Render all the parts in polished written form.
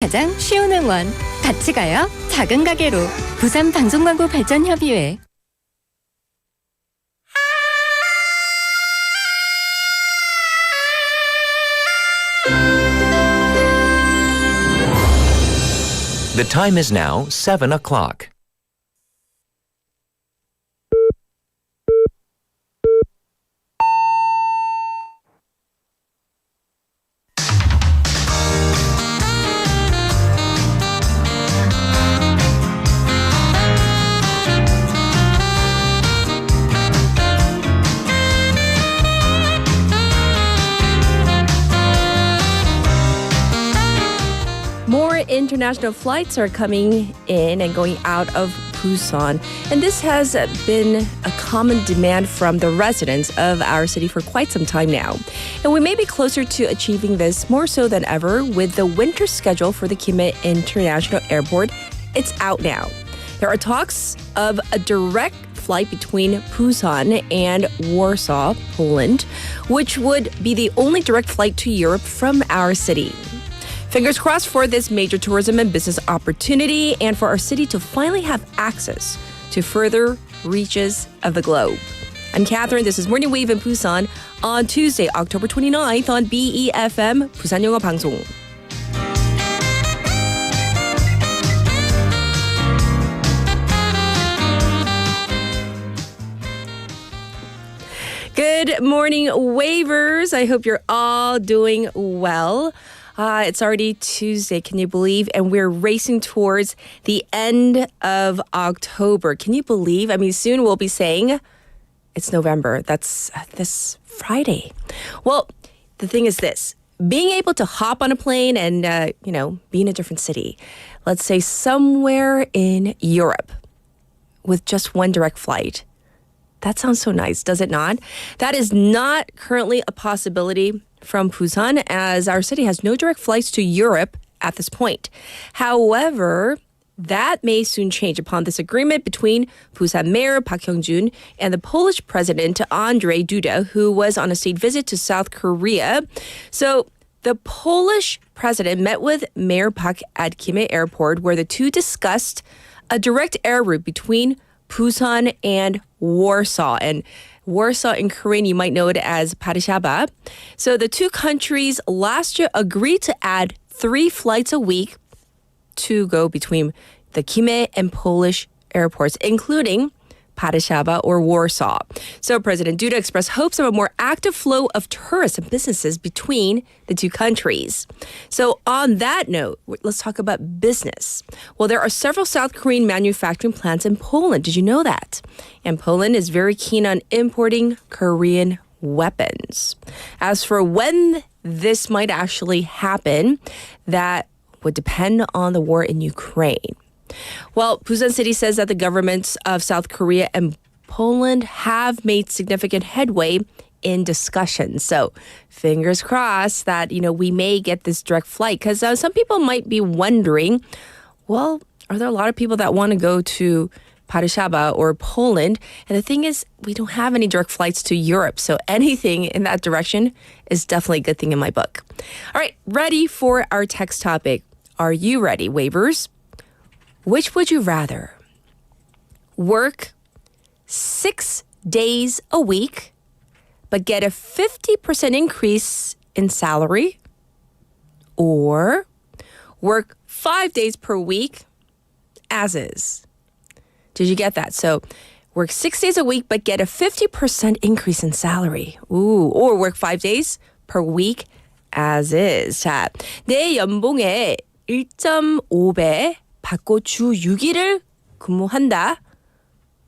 가장 쉬운 응원. 같이 가요. 작은 가게로. 부산 방송광고 발전협의회. The time is now 7 o'clock. More international flights are coming in and going out of Busan, and this has been a common demand from the residents of our city for quite some time now. And we may be closer to achieving this more so than ever with the winter schedule for the Kim-il International Airport. It's out now. There are talks of a direct flight between Busan and Warsaw, Poland, which would be the only direct flight to Europe from our city. Fingers crossed for this major tourism and business opportunity and for our city to finally have access to further reaches of the globe. I'm Catherine. This is Morning Wave in Busan on Tuesday, October 29th on befm, 부산영어방송. Good morning, Wavers. I hope you're all doing well. It's already Tuesday, can you believe? And we're racing towards the end of October. Can you believe? I mean, soon we'll be saying it's November. That's this Friday. Well, the thing is this. Being able to hop on a plane and, be in a different city. Let's say somewhere in Europe with just one direct flight. That sounds so nice, does it not? That is not currently a possibility from Busan, as our city has no direct flights to Europe at this point. However, that may soon change upon this agreement between Busan Mayor Park Hyung-jun and the Polish President Andrzej Duda, who was on a state visit to South Korea. So the Polish president met with Mayor Park at Kim-il Airport, where the two discussed a direct air route between Busan and Warsaw. And Warsaw in Korean, you might know it as Warszawa. So the two countries last year agreed to add 3 flights a week to go between the Kim-il and Polish airports, including Warszawa or Warsaw. So President Duda expressed hopes of a more active flow of tourists and businesses between the two countries. So on that note, let's talk about business. Well, there are several South Korean manufacturing plants in Poland. Did you know that? And Poland is very keen on importing Korean weapons. As for when this might actually happen, that would depend on the war in Ukraine. Well, Busan City says that the governments of South Korea and Poland have made significant headway in discussions. So fingers crossed that, we may get this direct flight, because some people might be wondering, well, are there a lot of people that want to go to Warszawa or Poland? And the thing is, we don't have any direct flights to Europe. So anything in that direction is definitely a good thing in my book. All right, ready for our text topic. Are you ready, Wavers? Which would you rather? Work 6 days a week, but get a 50% increase in salary? Or work 5 days per week as is? Did you get that? So work 6 days a week, but get a 50% increase in salary. Ooh, or work 5 days per week as is. 자, 내 연봉의 1.5배 받고 주 6일을 근무한다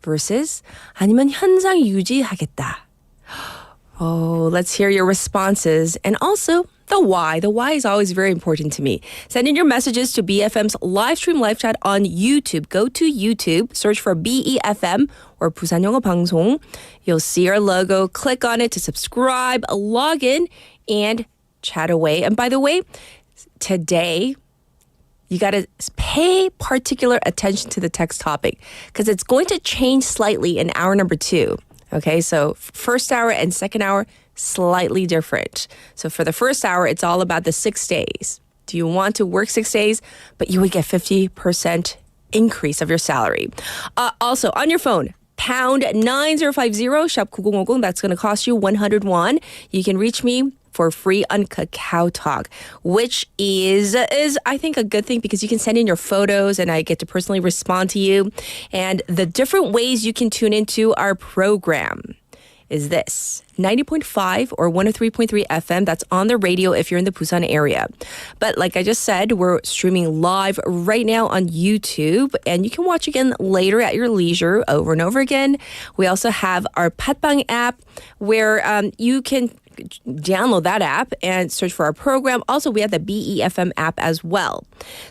versus 아니면 현상 유지하겠다. Oh, let's hear your responses and also the why. The why is always very important to me. Send in your messages to BFM's live stream live chat on YouTube. Go to YouTube, search for BEFM or 부산영어방송. You'll see our logo. Click on it to subscribe, log in, and chat away. And by the way, today, you got to pay particular attention to the text topic because it's going to change slightly in hour number 2. Okay, so first hour and second hour, slightly different. So for the first hour, it's all about the 6 days. Do you want to work 6 days, but you would get 50% increase of your salary? Also, on your phone, pound 9050, shop 9050. That's going to cost you 100 won. You can reach me for free on Kakao Talk, which is I think a good thing because you can send in your photos and I get to personally respond to you. And the different ways you can tune into our program is this: 90.5 or 103.3 FM. That's on the radio if you're in the Busan area. But like I just said, we're streaming live right now on YouTube, and you can watch again later at your leisure over and over again. We also have our Patbang app where you can download that app and search for our program. Also, we have the befm app as well.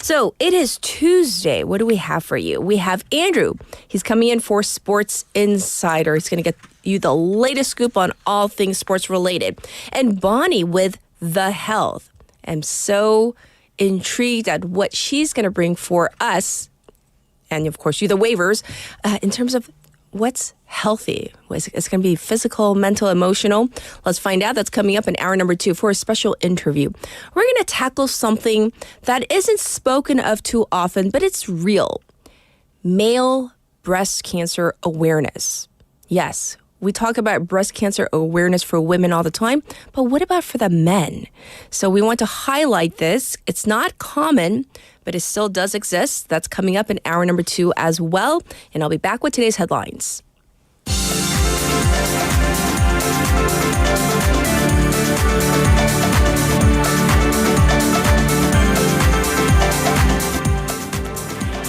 So it is Tuesday. What do we have for you? We have Andrew. He's coming in for Sports Insider. He's going to get you the latest scoop on all things sports related. And Bonnie with The Health. I'm so intrigued at what she's going to bring for us. And of course, you, the waivers, in terms of what's healthy. It's going to be physical, mental, emotional. Let's find out. That's coming up in hour number 2 for a special interview. We're going to tackle something that isn't spoken of too often, but it's real. Male breast cancer awareness. Yes, we talk about breast cancer awareness for women all the time, but what about for the men? So we want to highlight this. It's not common, but it still does exist. That's coming up in hour number 2 as well. And I'll be back with today's headlines.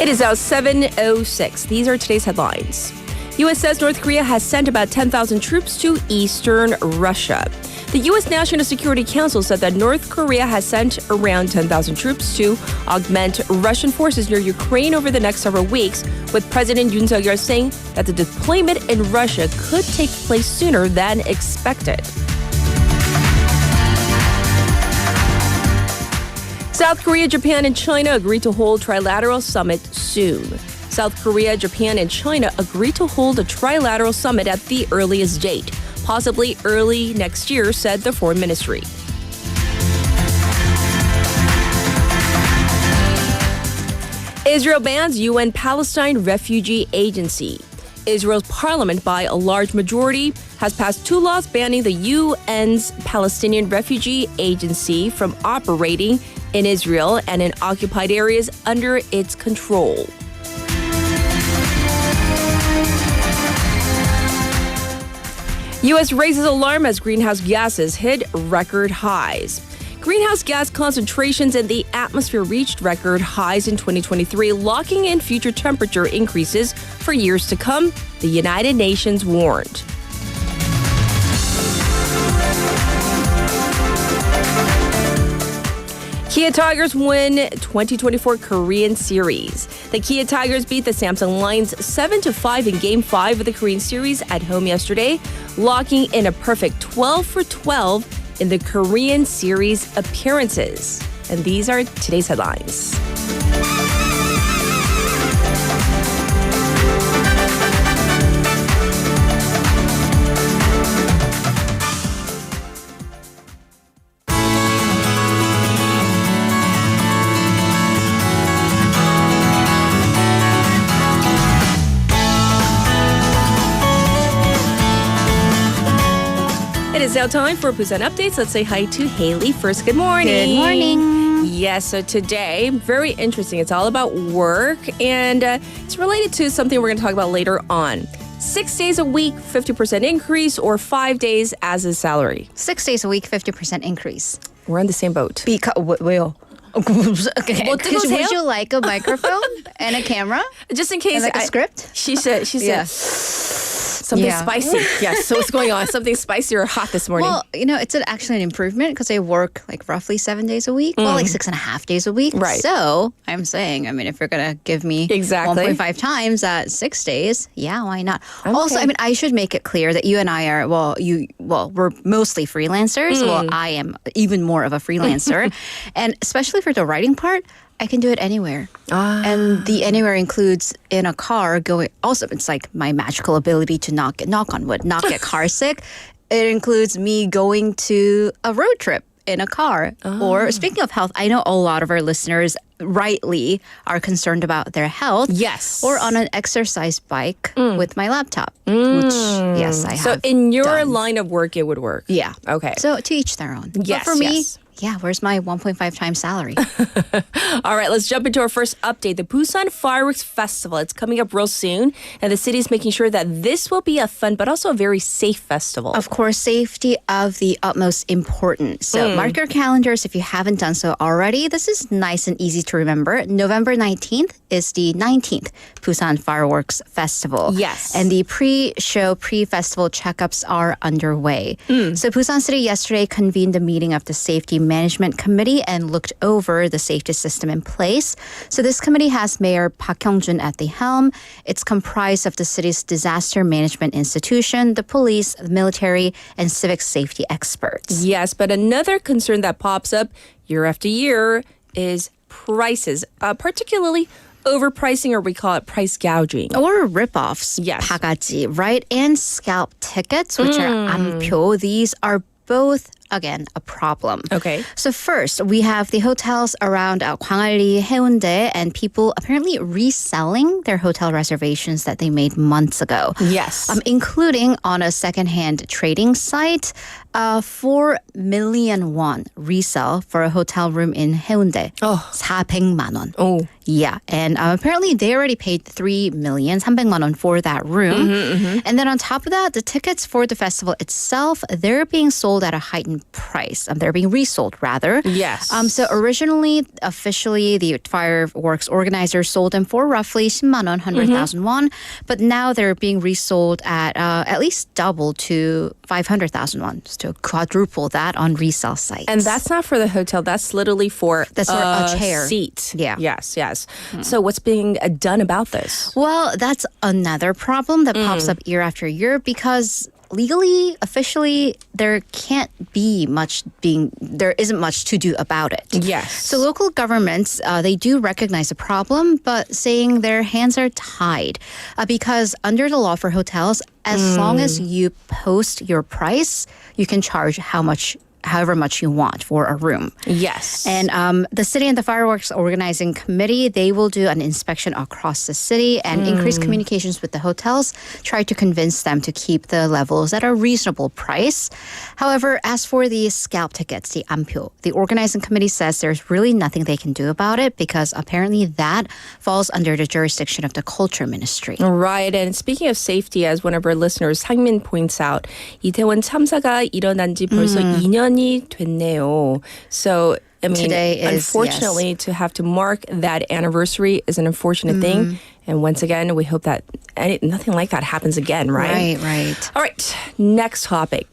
It is now 7:06. These are today's headlines. U.S. says North Korea has sent about 10,000 troops to eastern Russia. The U.S. National Security Council said that North Korea has sent around 10,000 troops to augment Russian forces near Ukraine over the next several weeks, with President Yoon Suk-yeol saying that the deployment in Russia could take place sooner than expected. South Korea, Japan, and China agreed to hold trilateral summit soon. South Korea, Japan, and China agreed to hold a trilateral summit at the earliest date, possibly early next year, said the Foreign Ministry. Israel bans UN Palestine Refugee Agency. Israel's parliament, by a large majority, has passed 2 laws banning the UN's Palestinian Refugee Agency from operating in Israel and in occupied areas under its control. U.S. raises alarm as greenhouse gases hit record highs. Greenhouse gas concentrations in the atmosphere reached record highs in 2023, locking in future temperature increases for years to come, the United Nations warned. Kia Tigers win 2024 Korean Series. The Kia Tigers beat the Samsung Lions 7-5 in Game 5 of the Korean Series at home yesterday, locking in a perfect 12 for 12 in the Korean Series appearances. And these are today's headlines. It is now time for Busan Updates. Let's say hi to Haley first. Good morning. Good morning. Yes, so today, very interesting. It's all about work, and it's related to something we're going to talk about later on. 6 days a week, 50% increase, or 5 days as a salary. 6 days a week, 50% increase. We're on the same boat. 왜요? Okay. 뭐 뜨거우세요? Would you like a microphone and a camera? Just in case. And like a script? She said, Yeah. something Yeah. spicy. Yes, so what's going on? Something spicy or hot this morning? Well, it's actually an improvement because I work like roughly 7 days a week. Well, like 6.5 days a week. Right. So I'm saying, if you're going to give me Exactly. 1.5 times at 6 days, yeah, why not? Also, I should make it clear that you and I are, we're mostly freelancers. Well, I am even more of a freelancer. And especially for the writing part, I can do it anywhere. And the anywhere includes in a car going. Also, it's like my magical ability to knock on wood, not get car sick. It includes me going to a road trip in a car. Or speaking of health, I know a lot of our listeners rightly are concerned about their health. Yes. Or on an exercise bike with my laptop, which, yes, I have. So in your done. line of work, it would work. Yeah. Okay. So to each their own. Yes, but for me, yes. yeah, where's my 1.5 times salary? All right, let's jump into our first update. The Busan Fireworks Festival. It's coming up real soon, and the city is making sure that this will be a fun but also a very safe festival. Of course, safety of the utmost importance. So mark your calendars if you haven't done so already. This is nice and easy to remember. November 19th is the 19th Busan Fireworks Festival. Yes. And the pre-show, pre-festival checkups are underway. So Busan City yesterday convened a meeting of the Safety Management Committee and looked over the safety system in place. So this committee has Mayor Park Hyung-jun at the helm. It's comprised of the city's disaster management institution, the police, the military, and civic safety experts. Yes, but another concern that pops up year after year is prices, particularly overpricing, or we call it price gouging. Or rip-offs, Yes. 바가지, right? And scalp tickets, which are 안표. These are both, again, a problem. Okay. So first, we have the hotels around Gwangalli, Haeundae, and people apparently reselling their hotel reservations that they made months ago. Yes. Including on a secondhand trading site, 4 million won resale for a hotel room in Haeundae. 400만 원. Oh. Yeah, and apparently they already paid 3 million, 300만 원 for that room. And then on top of that, the tickets for the festival itself, they're being sold at a heightened price. They're being resold, rather. Yes. So originally, officially, the fireworks organizers sold them for roughly 10만 원, 100,000 won. But now they're being resold at least double to 500,000 won, just to quadruple that on resale sites. And that's not for the hotel. That's literally for a chair. Seat. Yeah. Yes, yes. So what's being done about this? Well, that's another problem that pops up year after year because legally, officially, there isn't much to do about it. Yes. So local governments, they do recognize the problem, but saying their hands are tied because under the law for hotels, as long as you post your price, you can charge however much you want for a room. Yes. And the city and the fireworks organizing committee, they will do an inspection across the city and increase communications with the hotels, try to convince them to keep the levels at a reasonable price. However, as for the scalp tickets, the 안표, the organizing committee says there's really nothing they can do about it because apparently that falls under the jurisdiction of the culture ministry. Right. And speaking of safety, as one of our listeners, 상민 points out, 이태원 참사가 일어난 지 벌써 2년이 됐네요. So, I mean, Today is, unfortunately, to have to mark that anniversary is an unfortunate thing. And once again, we hope that nothing like that happens again, right? Right. All right. Next topic.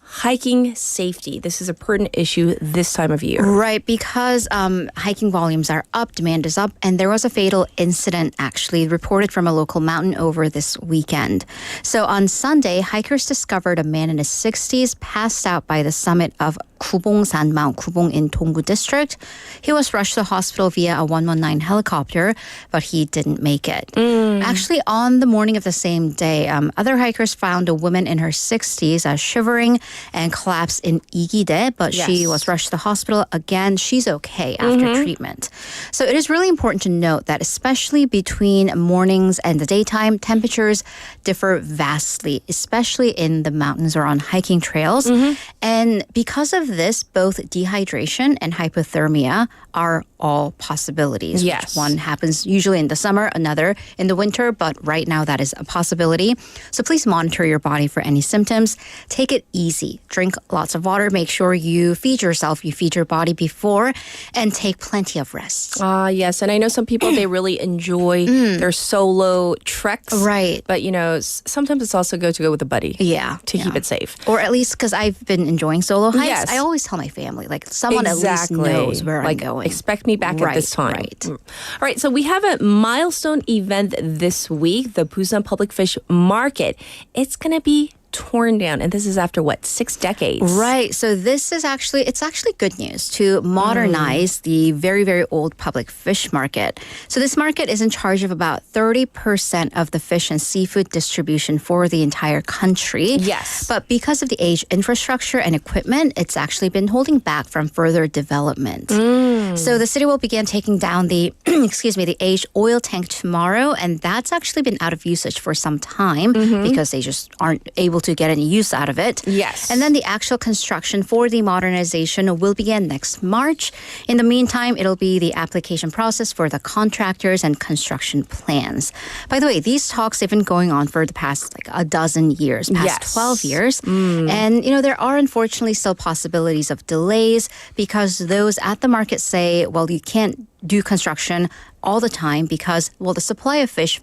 Hiking safety. This is a pertinent issue this time of year. Right, because hiking volumes are up, demand is up, and there was a fatal incident actually reported from a local mountain over this weekend. So on Sunday, hikers discovered a man in his 60s passed out by the summit of Kubongsan Mount Kubong in Donggu district. He was rushed to the hospital via a 119 helicopter, but he didn't make it. Actually, on the morning of the same day, other hikers found a woman in her 60s shivering and collapsed in Igide, but she was rushed to the hospital. Again, she's okay after treatment. So it is really important to note that especially between mornings and the daytime, temperatures differ vastly, especially in the mountains or on hiking trails. And because of this, both dehydration and hypothermia are all possibilities. Yes. Which one happens usually in the summer, another in the winter, but right now that is a possibility. So please monitor your body for any symptoms. Take it easy. Drink lots of water. Make sure you feed yourself, you feed your body before, and take plenty of rest. Yes. And I know some people, they really enjoy their solo treks. Right. But, sometimes it's also good to go with a buddy. Yeah. To keep it safe. Or at least because I've been enjoying solo hikes, Yes. I always tell my family, like someone at least knows where I'm going. Expect me back at this time. Right. All right. So we have a milestone event this week, the Busan Public Fish Market. It's going to be torn down. And this is after, what, 6 decades? Right. So it's actually good news to modernize the very, very old public fish market. So this market is in charge of about 30% of the fish and seafood distribution for the entire country. Yes. But because of the aged infrastructure and equipment, it's actually been holding back from further development. So the city will begin taking down the, the aged oil tank tomorrow, and that's actually been out of usage for some time because they just aren't able to get any use out of it. Yes. And then the actual construction for the modernization will begin next March. In the meantime, it'll be the application process for the contractors and construction plans. By the way, these talks have been going on for the past a dozen years, past 12 years. And, there are unfortunately still possibilities of delays because those at the market say, well, you can't do construction all the time because, the supply of fish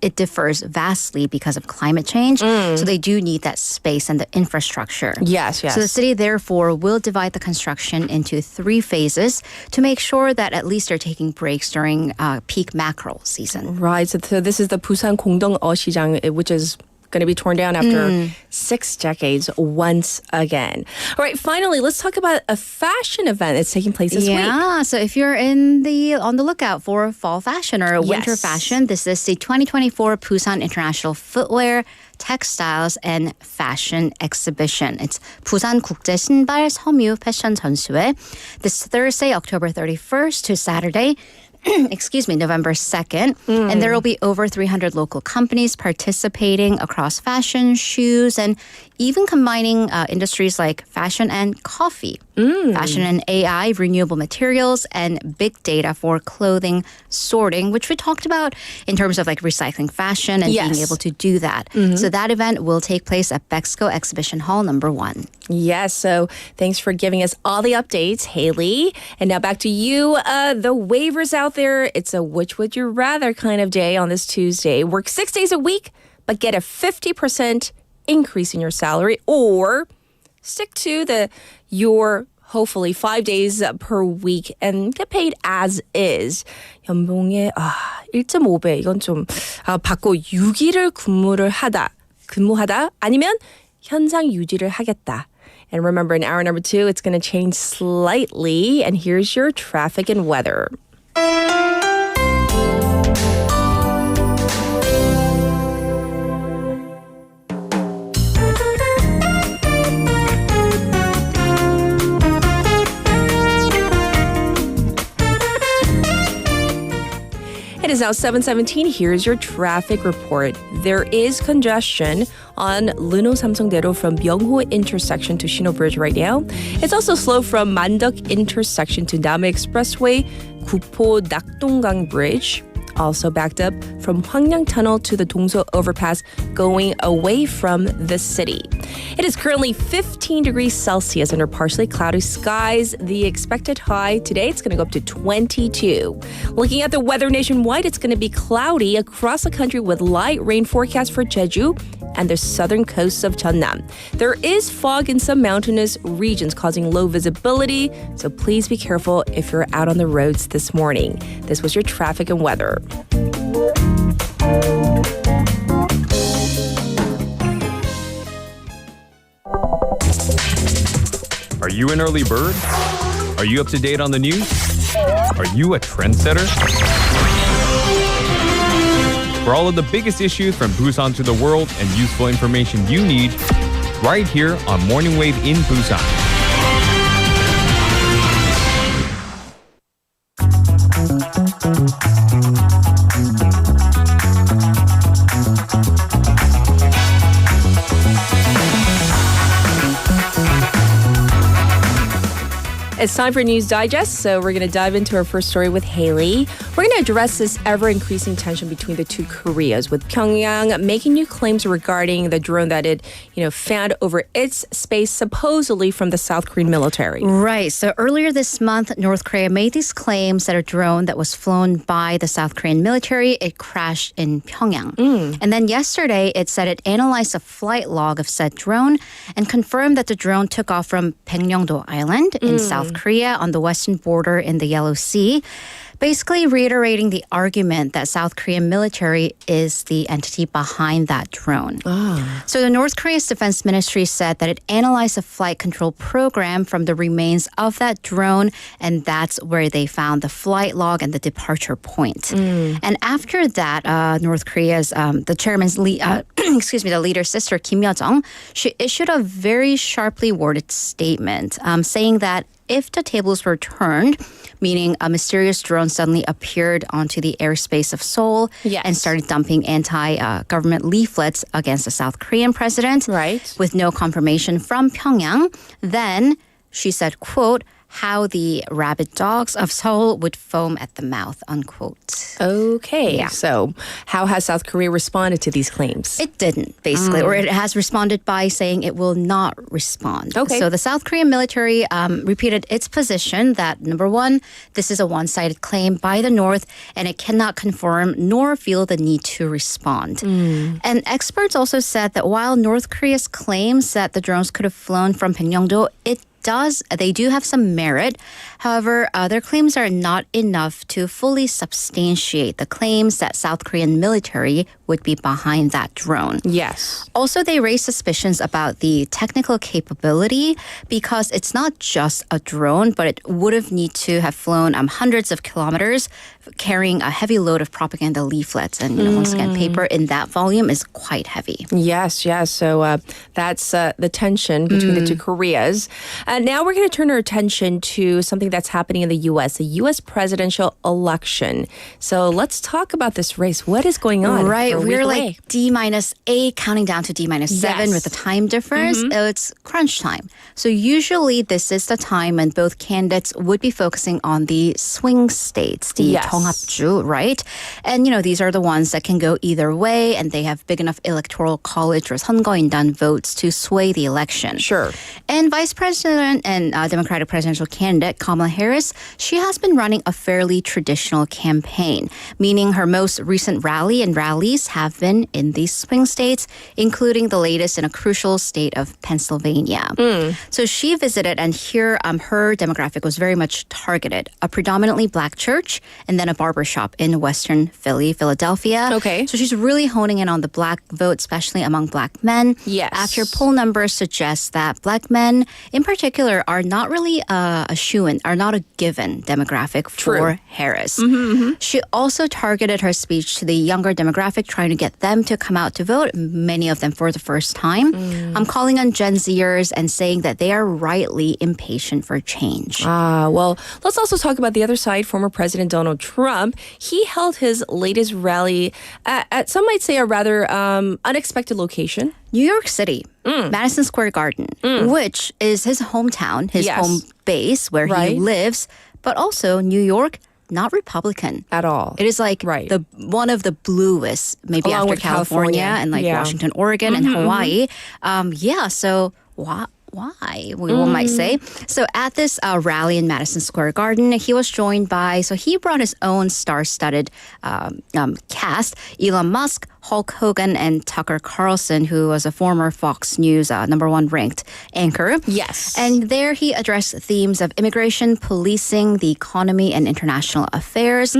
it differs vastly because of climate change. So they do need that space and the infrastructure. Yes. So the city, therefore, will divide the construction into 3 phases to make sure that at least they're taking breaks during peak mackerel season. Right. So this is the 부산공동어시장, which is going to be torn down after 6 decades once again. All right, finally, let's talk about a fashion event that's taking place this week. Yeah, so if you're on the lookout for fall fashion or winter fashion, this is the 2024 Busan International Footwear, Textiles and Fashion Exhibition. It's 부산국제신발섬유패션전시회. This Thursday, October 31st to Saturday, November 2nd. And there will be over 300 local companies participating across fashion, shoes, and even combining industries like fashion and coffee, fashion and AI, renewable materials, and big data for clothing sorting, which we talked about in terms of recycling fashion and being able to do that. So that event will take place at Bexco Exhibition Hall number 1. Yes, so thanks for giving us all the updates, Haley. And now back to you, the waivers out there. It's a which would you rather kind of day on this Tuesday. Work 6 days a week, but get a 50% increase in your salary, or stick to your hopefully 5 days per week and get paid as is. 연봉의 1.5배 이건 좀 받고 6일을 근무하다 아니면 현상 유지를 하겠다. And remember, in hour number 2, it's going to change slightly. And here's your traffic and weather. It is now 7:17. Here's your traffic report. There is congestion on Luno-Samsungdaedo from Byungho intersection to Shino Bridge right now. It's also slow from Manduk intersection to Name Expressway, Gupo Nakdonggang Bridge. Also backed up from Hwangyang Tunnel to the Dongso Overpass going away from the city. It is currently 15 degrees Celsius under partially cloudy skies. The expected high today, it's going to go up to 22. Looking at the weather nationwide, it's going to be cloudy across the country with light rain forecast for Jeju and the southern coasts of Jeonnam. There is fog in some mountainous regions causing low visibility, so please be careful if you're out on the roads this morning. This was your traffic and weather. Are you an early bird? Are you up to date on the news? Are you a trendsetter? For all of the biggest issues from Busan to the world and useful information you need, right here on Morning Wave in Busan. It's time for News Digest, so we're going to dive into our first story with Haley. We're going to address this ever-increasing tension between the two Koreas, with Pyongyang making new claims regarding the drone that it, found over its space, supposedly from the South Korean military. Right. So earlier this month, North Korea made these claims that a drone that was flown by the South Korean military, it crashed in Pyongyang. And then yesterday, it said it analyzed a flight log of said drone and confirmed that the drone took off from 백령도 Island in South Korea on the western border in the Yellow Sea. basically reiterating the argument that South Korean military is the entity behind that drone. So the North Korea's defense ministry said that it analyzed the flight control program from the remains of that drone, and that's where they found the flight log and the departure point. And after that, North Korea's the chairman's the leader's sister Kim Yo-jong, she issued a very sharply worded statement saying that if the tables were turned, meaning a mysterious drone suddenly appeared onto the airspace of Seoul and started dumping anti-government leaflets against the South Korean president with no confirmation from Pyongyang, then she said, quote, how the rabid dogs of Seoul would foam at the mouth, unquote. Okay. Yeah. So how has South Korea responded to these claims? It didn't, basically, or it has responded by saying it will not respond. Okay. So the South Korean military repeated its position that, number one, this is a one-sided claim by the North, and it cannot confirm nor feel the need to respond. And experts also said that while North Korea's claims that the drones could have flown from 백령도, they do have some merit. However, their claims are not enough to fully substantiate the claims that South Korean military would be behind that drone. Yes. Also, they raised suspicions about the technical capability because it's not just a drone, but it would have need to have flown hundreds of kilometers carrying a heavy load of propaganda leaflets. And once again, paper in that volume is quite heavy. Yes. So that's the tension between the two Koreas. Now we're going to turn our attention to something that's happening in the U.S., the U.S. presidential election. So let's talk about this race. What is going on? Right. We're like D-8 counting down to D-7 with the time difference. It's crunch time. So usually this is the time when both candidates would be focusing on the swing states, the 통합주, right? And, these are the ones that can go either way, and they have big enough electoral college or 선거인단 votes to sway the election. Sure. And Vice President and Democratic presidential candidate Kamala Harris, she has been running a fairly traditional campaign, meaning her most recent rallies have been in these swing states, including the latest in a crucial state of Pennsylvania. So she visited, and here her demographic was very much targeted, a predominantly black church and then a barbershop in Western Philadelphia. Okay. So she's really honing in on the black vote, especially among black men. Yes. After poll numbers suggest that black men in particular are not really a shoo-in, are not a given demographic for Harris. She also targeted her speech to the younger demographic, trying to get them to come out to vote, many of them for the first time. I'm calling on Gen Zers and saying that they are rightly impatient for change. Well, let's also talk about the other side. Former President Donald Trump, he held his latest rally at some might say a rather unexpected location. New York City, Madison Square Garden, which is his hometown, his home base where he lives, but also New York, not Republican at all. It is like the one of the bluest, maybe along after with California and like Washington, Oregon, and Hawaii. So why? One might say. So at this rally in Madison Square Garden, he was joined by, so he brought his own star-studded cast, Elon Musk, Hulk Hogan, and Tucker Carlson, who was a former Fox News #1 ranked anchor. Yes. And there he addressed themes of immigration, policing, the economy, and international affairs.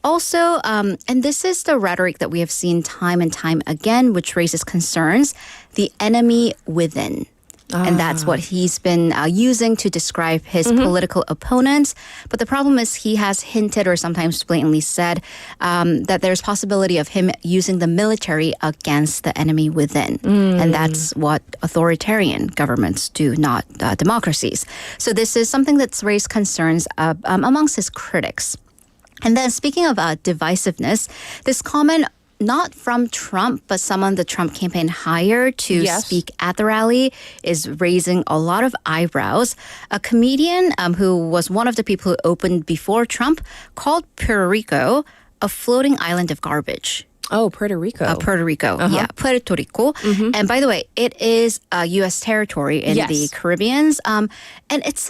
Also, and this is the rhetoric that we have seen time and time again, which raises concerns, the enemy within. And that's what he's been using to describe his political opponents. But the problem is he has hinted or sometimes blatantly said that there's possibility of him using the military against the enemy within. And that's what authoritarian governments do, not democracies. So this is something that's raised concerns amongst his critics. And then speaking of divisiveness, this comment not from Trump, but someone the Trump campaign hired to speak at the rally is raising a lot of eyebrows. A comedian who was one of the people who opened before Trump called Puerto Rico a floating island of garbage. Oh, Puerto Rico. Puerto Rico, Puerto Rico. And by the way, it is a U.S. territory in the Caribbean. And it's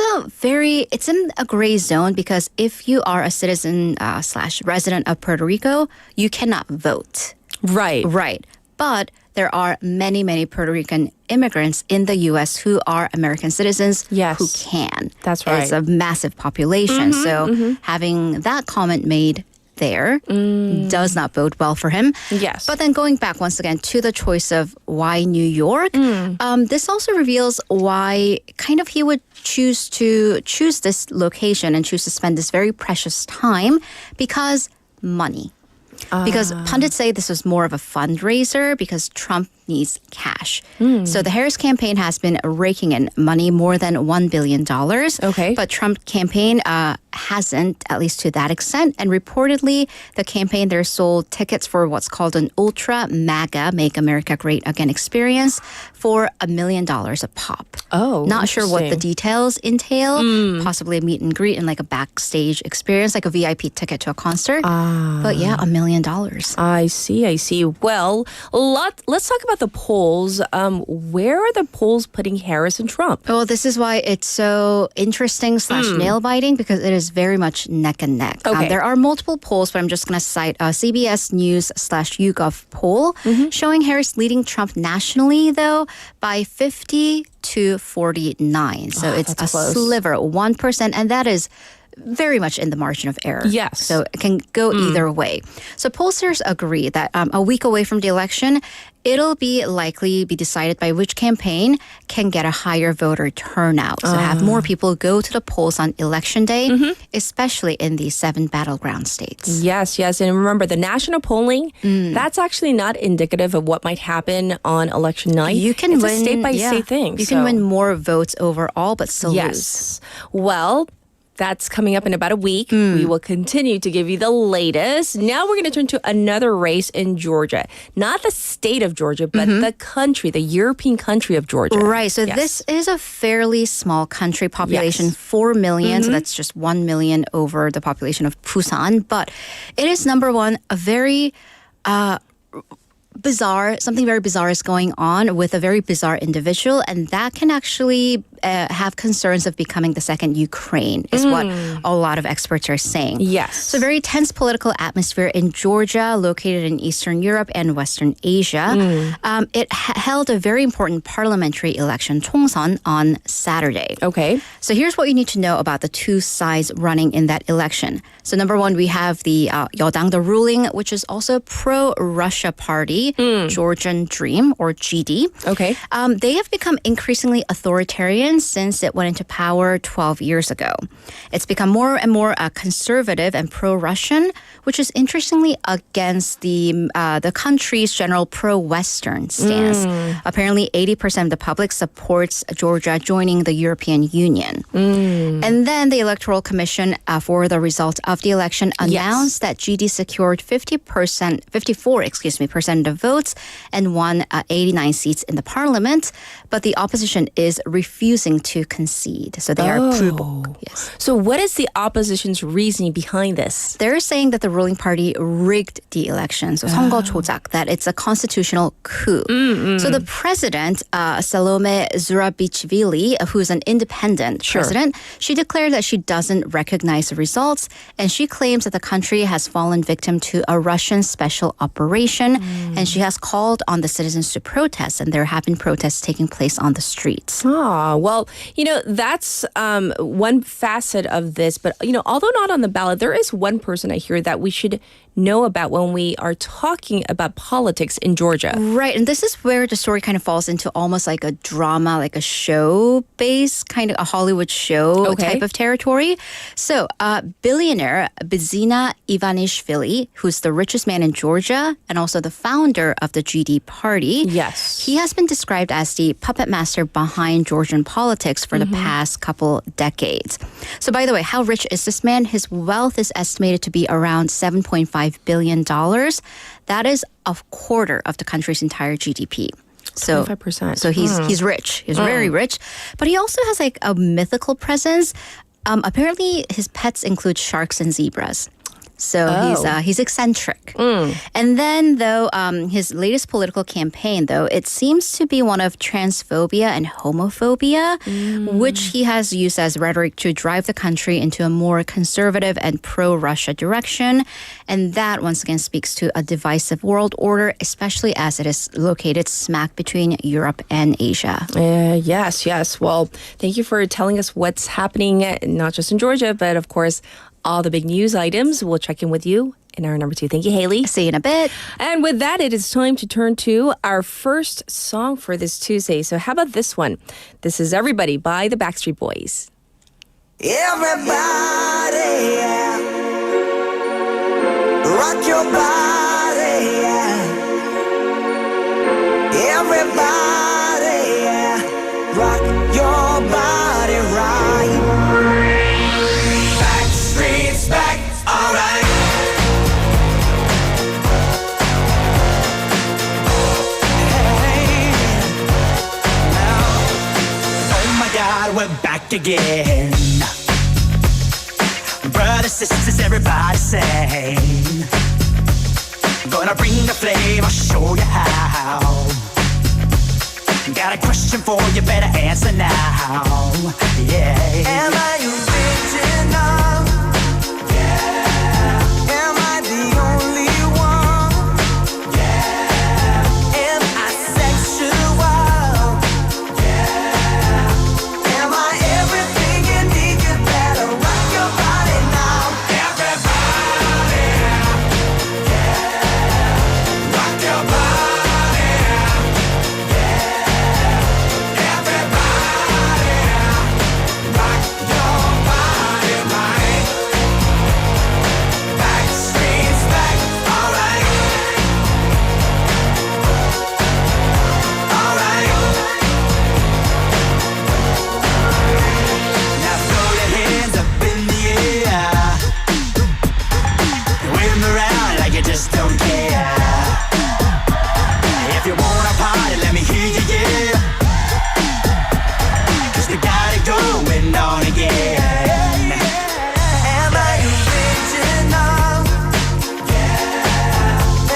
in a gray zone because if you are a citizen / resident of Puerto Rico, you cannot vote. Right. Right. But there are many, many Puerto Rican immigrants in the U.S. who are American citizens Yes. who can. That's right. It's a massive population. So having that comment made there does not bode well for him. Yes. But then going back once again to the choice of why New York, this also reveals why kind of he would choose this location and choose to spend this very precious time because money. Because pundits say this was more of a fundraiser because Trump needs cash. So the Harris campaign has been raking in money more than $1 billion. Okay. But Trump campaign hasn't, at least to that extent. And reportedly, the campaign there sold tickets for what's called an Ultra MAGA, Make America Great Again experience for $1 million a pop. Oh, Not sure what the interesting. details entail. Possibly a meet and greet and like a backstage experience, like a VIP ticket to a concert. But yeah, $1 million. I see. Well, let's talk about the polls. Where are the polls putting Harris and Trump? Well, this is why it's so interesting / nail-biting because it is very much neck and neck. Okay. There are multiple polls, but I'm just going to cite a CBS News / YouGov poll showing Harris leading Trump nationally, though, by 50 to 49. So it's a that's close. sliver, 1%, and that is very much in the margin of error. Yes. So it can go either way. So pollsters agree that a week away from the election, it'll likely be decided by which campaign can get a higher voter turnout. So have more people go to the polls on election day, especially in the 7 battleground states. Yes. And remember, the national polling, that's actually not indicative of what might happen on election night. You can it's win a state-by-state thing. You can win more votes overall, but still lose. Yes. Well, that's coming up in about a week. We will continue to give you the latest. Now we're going to turn to another race in Georgia. Not the state of Georgia, but the country, the European country of Georgia. Right. So Yes. this is a fairly small country, population Yes. 4 million. So that's just 1 million over the population of Busan. But it is number one, a very bizarre, something very bizarre is going on with a very bizarre individual, and that can actually have concerns of becoming the second Ukraine, is what a lot of experts are saying. Yes. So very tense political atmosphere in Georgia, located in Eastern Europe and Western Asia. It held a very important parliamentary election, 총선, on Saturday. Okay. So here's what you need to know about the two sides running in that election. So number one, we have the 여당, the ruling, which is also pro-Russia party, Georgian Dream, or GD. Okay. They have become increasingly authoritarian since it went into power 12 years ago. It's become more and more conservative and pro-Russian, which is interestingly against the country's general pro-Western stance. Apparently, 80% of the public supports Georgia joining the European Union. And then the Electoral Commission, for the result of the election, announced that GD secured 54% of the votes and won 89 seats in the parliament. But the opposition is refusing to concede. So they are 불복. Yes. So what is the opposition's reasoning behind this? They're saying that the ruling party rigged the election, so 선거 조작, that it's a constitutional coup. So the president, Salome Zurabichvili, who's an independent president, she declared that she doesn't recognize the results, and she claims that the country has fallen victim to a Russian special operation, and she has called on the citizens to protest, and there have been protests taking place on the streets. Well, that's one facet of this. But, although not on the ballot, there is one person I hear that we should know about when we are talking about politics in Georgia. Right. And this is where the story kind of falls into almost like a drama, like a show-based, kind of a Hollywood show type of territory. So billionaire Bizina Ivanishvili, who's the richest man in Georgia and also the founder of the GD party. Yes. He has been described as the puppet master behind Georgian politics for the past couple decades. So by the way, how rich is this man? His wealth is estimated to be around $7.5 billion. That is a quarter of the country's entire GDP. So 25%. So he's rich. He's very rich. But he also has like a mythical presence. Apparently, his pets include sharks and zebras. So he's eccentric. And then, though, his latest political campaign, though, it seems to be one of transphobia and homophobia, which he has used as rhetoric to drive the country into a more conservative and pro-Russia direction. And that, once again, speaks to a divisive world order, especially as it is located smack between Europe and Asia. Yes. Well, thank you for telling us what's happening, not just in Georgia, but of course, all the big news items. We'll check in with you in hour number 2. Thank you, Haley. See you in a bit. And with that, it is time to turn to our first song for this Tuesday. So how about this one? This is Everybody by the Backstreet Boys. Everybody, yeah. Rock your body, yeah. Everybody, yeah. Rock your body right. Backstreet's back, alright. Hey, now, oh my God, we're back again. Brothers, sisters, everybody sing. Gonna bring the flame, I'll show you how. Got a question for you, better answer now. Yeah. Am I original? Yeah. Am I the only one? Yeah. Am I sexual? Yeah. Am I everything you need? You better rock your body now. Everybody, yeah. Rock your body. Just don't care. If you wanna party, let me hear you, yeah. 'Cause we got it going on again. Am I original? Yeah.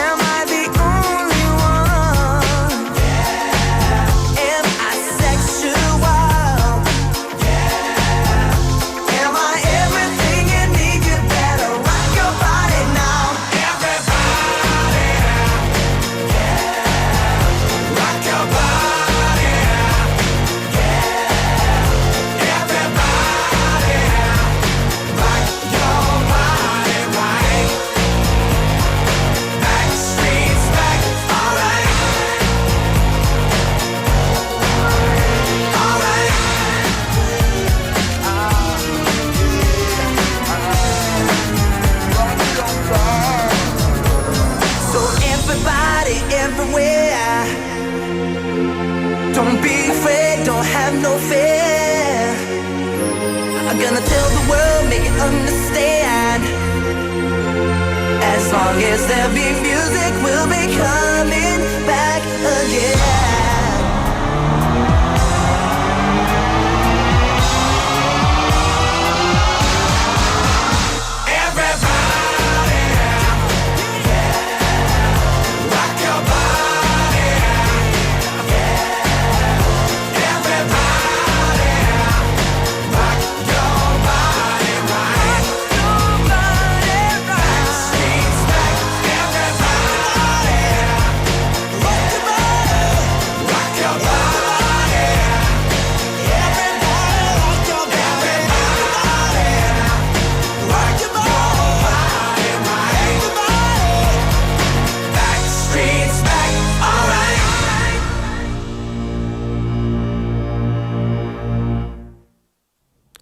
Am I the only one? Yeah. Am I sexual? Yeah. Am I everything you need? You better rock your body now. Everywhere. Don't be afraid, don't have no fear. I'm gonna tell the world, make it understand. As long as there be music, we'll be coming back again.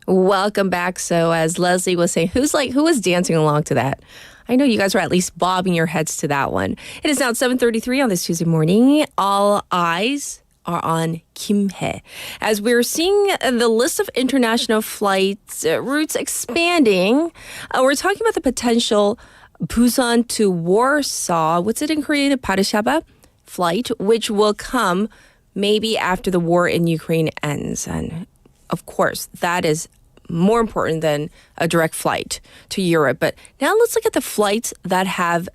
Welcome back. So as Leslie was saying, who was dancing along to that? I know you guys were at least bobbing your heads to that one. It is now 7:33 on this Tuesday morning. All eyes are on Kim Hye. As we're seeing the list of international flights routes expanding, we're talking about the potential Busan to Warsaw, what's it in Korean? Parishaba flight, which will come maybe after the war in Ukraine ends. And of course, that is more important than a direct flight to Europe. But now let's look at the flights that have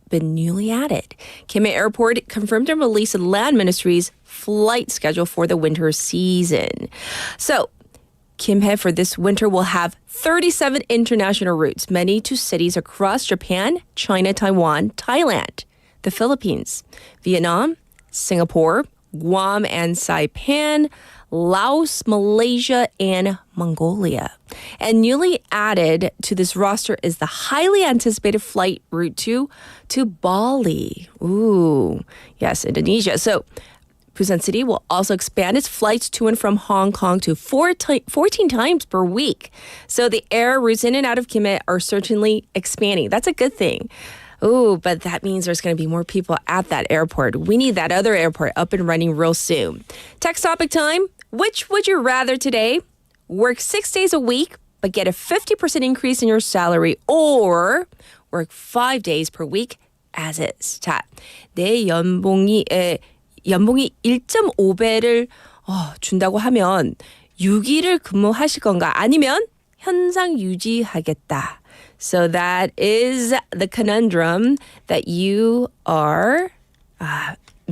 been newly added. Kimhae Airport confirmed and released the Land Ministry's flight schedule for the winter season. So, Kimhae for this winter will have 37 international routes, many to cities across Japan, China, Taiwan, Thailand, the Philippines, Vietnam, Singapore, Guam and Saipan, Laos, Malaysia, and Mongolia. And newly added to this roster is the highly anticipated flight route to Bali. Ooh, yes, Indonesia. So Busan City will also expand its flights to and from Hong Kong to 14 times per week. So the air routes in and out of Kimhae are certainly expanding. That's a good thing. Oh, but that means there's going to be more people at that airport. We need that other airport up and running real soon. Text topic time. Which would you rather today? Work 6 days a week, but get a 50% increase in your salary, or work 5 days per week as is. 자, 내 연봉이 1.5배를 준다고 하면 6일을 근무하실 건가? 아니면 현상 유지하겠다. So that is the conundrum that you are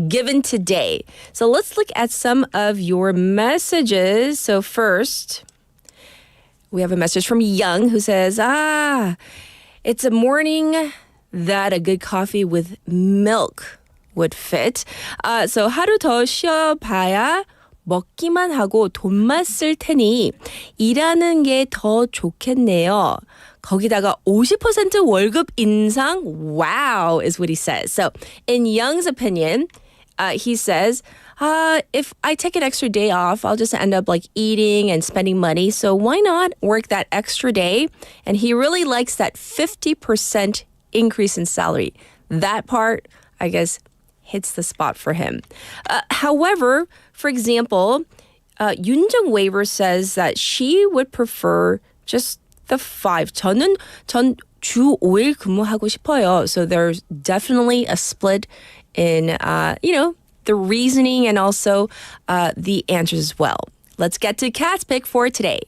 given today. So let's look at some of your messages. So first, we have a message from Young who says, it's a morning that a good coffee with milk would fit. So 하루 더 쉬어봐야 먹기만 하고 돈만 쓸 테니 일하는 게 더 좋겠네요. 거기다가 50% 월급 인상, wow, is what he says. So in Young's opinion, he says, if I take an extra day off, I'll just end up like eating and spending money. So why not work that extra day? And he really likes that 50% increase in salary. That part, I guess, hits the spot for him. However, for example, Yoonjung Waiver says that she would prefer just the 5. 전 주 5일 근무하고 싶어요. So there's definitely a split in, the reasoning and also the answers as well. Let's get to Kat's pick for today.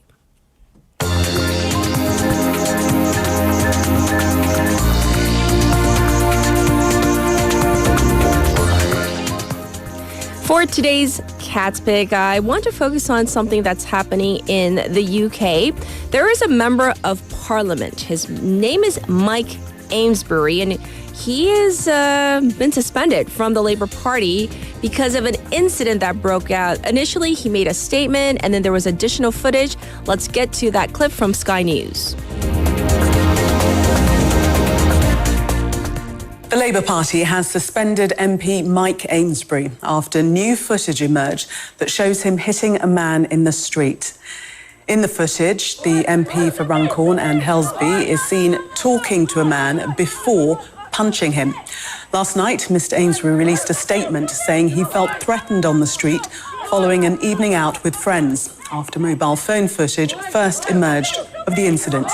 For today's Cat's Pick, I want to focus on something that's happening in the UK. There is a member of parliament. His name is Mike Amesbury, and he has been suspended from the Labour Party because of an incident that broke out. Initially, he made a statement, and then there was additional footage. Let's get to that clip from Sky News. The Labour Party has suspended MP Mike Amesbury after new footage emerged that shows him hitting a man in the street. In the footage, the MP for Runcorn and Helsby is seen talking to a man before punching him. Last night, Mr Amesbury released a statement saying he felt threatened on the street following an evening out with friends after mobile phone footage first emerged of the incident.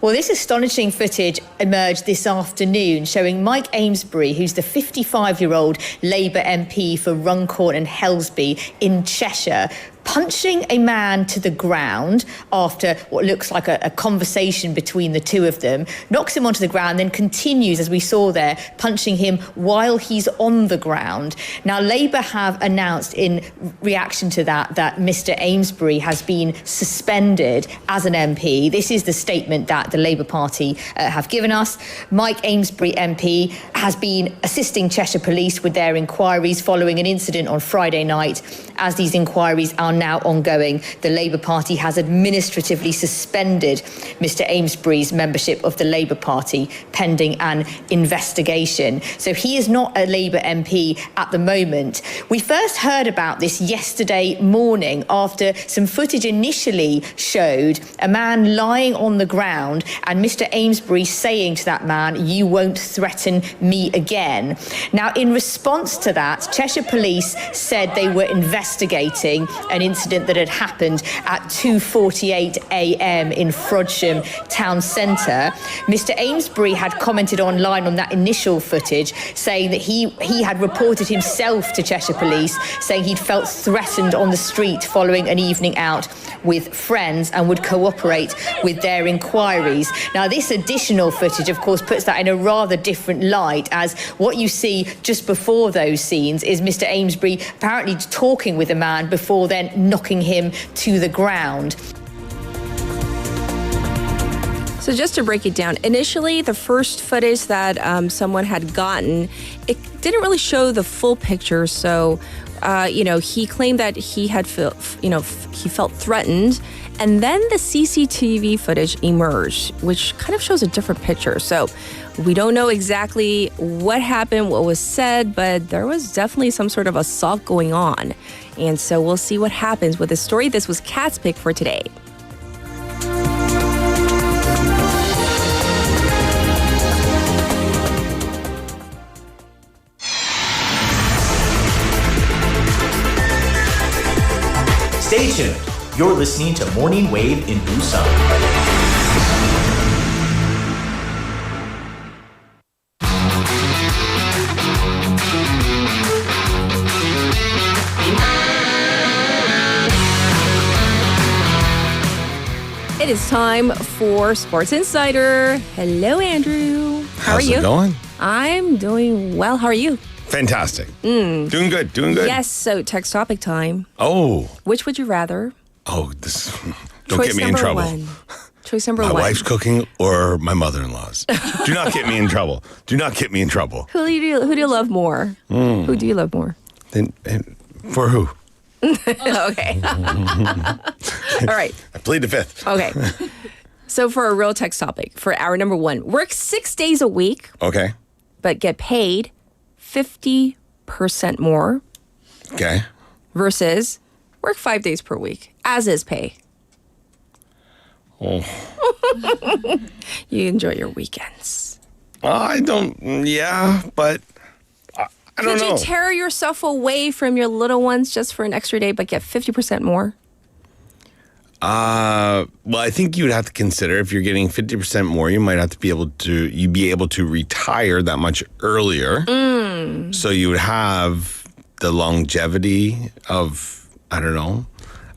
Well, this astonishing footage emerged this afternoon showing Mike Amesbury, who's the 55-year-old Labour MP for Runcorn and Helsby in Cheshire, punching a man to the ground after what looks like a conversation between the two of them, knocks him onto the ground, then continues, as we saw there, punching him while he's on the ground. Now, Labour have announced in reaction to that Mr Amesbury has been suspended as an MP. This is the statement that the Labour Party have given us. Mike Amesbury MP has been assisting Cheshire Police with their inquiries following an incident on Friday night. As these inquiries are now ongoing, the Labour Party has administratively suspended Mr Amesbury's membership of the Labour Party pending an investigation. So he is not a Labour MP at the moment. We first heard about this yesterday morning after some footage initially showed a man lying on the ground and Mr Amesbury saying to that man, "You won't threaten me again." Now, in response to that, Cheshire Police said they were investigating an incident that had happened at 2:48 a.m. in Frodsham town centre. Mr. Amesbury had commented online on that initial footage, saying that he had reported himself to Cheshire Police, saying he'd felt threatened on the street following an evening out with friends and would cooperate with their inquiries. Now, this additional footage, of course, puts that in a rather different light, as what you see just before those scenes is Mr. Amesbury apparently talking with a man before then knocking him to the ground. So just to break it down, initially the first footage that someone had gotten, it didn't really show the full picture. So, he claimed that he had he felt threatened, and then the CCTV footage emerged, which kind of shows a different picture. So we don't know exactly what happened, what was said, but there was definitely some sort of assault going on. And so we'll see what happens with this story. This was Kat's Pick for today. Stay tuned. You're listening to Morning Wave in Busan. It is time for Sports Insider. Hello, Andrew. How are you? How's it going? I'm doing well. How are you? Fantastic. Doing good. Yes, so text topic time. Oh. Which would you rather? Oh, this. Don't Choice get me in number trouble. one. Choice number My one. wife's cooking or my mother-in-law's. Do not get me in trouble. Do not get me in trouble. Who do you love more? Who do you love more? And for who? Okay. All right. I plead the fifth. Okay. So for a real text topic, for hour number one, work 6 days a week, Okay. but get paid 50% more Okay. versus work 5 days per week, as is pay. Oh. You enjoy your weekends. I don't. Yeah, but I don't Could know. you tear yourself away from your little ones just for an extra day, but get 50% more? Well, I think you'd have to consider if you're getting 50% more, you might have to be able to retire that much earlier. So you would have the longevity of, I don't know.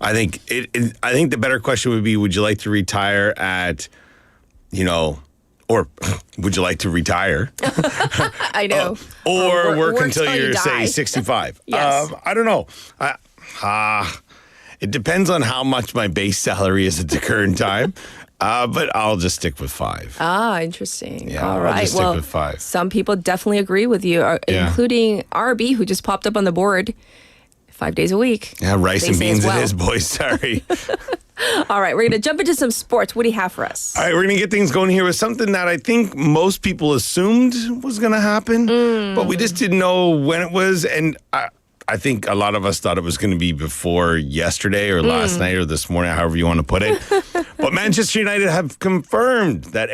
I think I think the better question would be, would you like to retire at, or would you like to retire? I know. Or work until you you're, die. say, 65. Yes. I don't know. It depends on how much my base salary is at the current time. But I'll just stick with 5. Ah, interesting. Yeah, All I'll right. just stick with 5. Some people definitely agree with you, Yeah. including RB, who just popped up on the board. 5 days a week. Yeah, rice They and say beans as well. it is, boys. Sorry. All right, we're going to jump into some sports. What do you have for us? All right, we're going to get things going here with something that I think most people assumed was going to happen, but we just didn't know when it was. And I think a lot of us thought it was going to be before yesterday or last night or this morning, however you want to put it. But Manchester United have confirmed that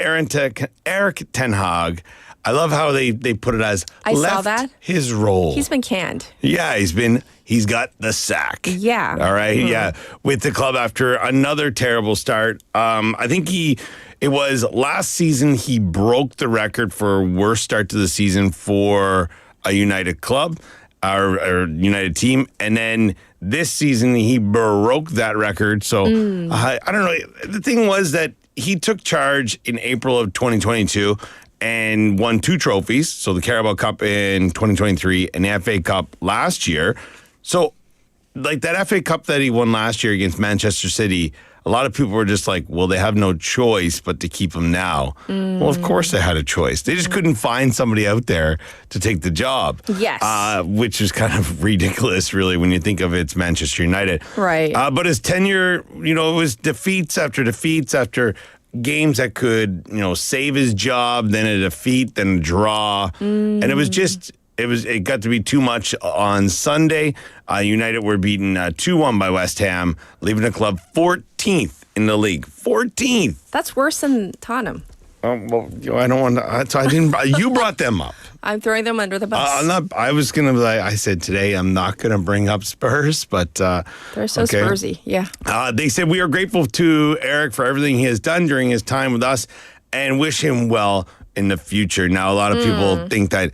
Eric Ten Hag, I love how they put it as I left saw that. his role. He's been canned. Yeah, he's got the sack. Yeah. All right. Yeah. With the club after another terrible start. I think it was last season he broke the record for worst start to the season for a United club or United team. And then this season he broke that record. So I don't know. The thing was that he took charge in April of 2022 and won 2 trophies. So the Carabao Cup in 2023 and the FA Cup last year. So, like that FA Cup that he won last year against Manchester City, a lot of people were just like, well, they have no choice but to keep him now. Well, of course they had a choice. They just couldn't find somebody out there to take the job. Yes. Which is kind of ridiculous, really, when you think of it's Manchester United. Right. But his tenure, it was defeats after games that could, save his job, then a defeat, then a draw. And it was just... It got to be too much on Sunday. United were beaten 2-1 by West Ham, leaving the club 14th in the league. 14th. That's worse than Tottenham. Well, I don't want to. So I didn't. You brought them up. I'm throwing them under the bus. I'm not. I was gonna. I said today I'm not gonna bring up Spurs, but They're so okay. Spursy. Yeah. They said we are grateful to Eric for everything he has done during his time with us, and wish him well in the future. Now, a lot of people think that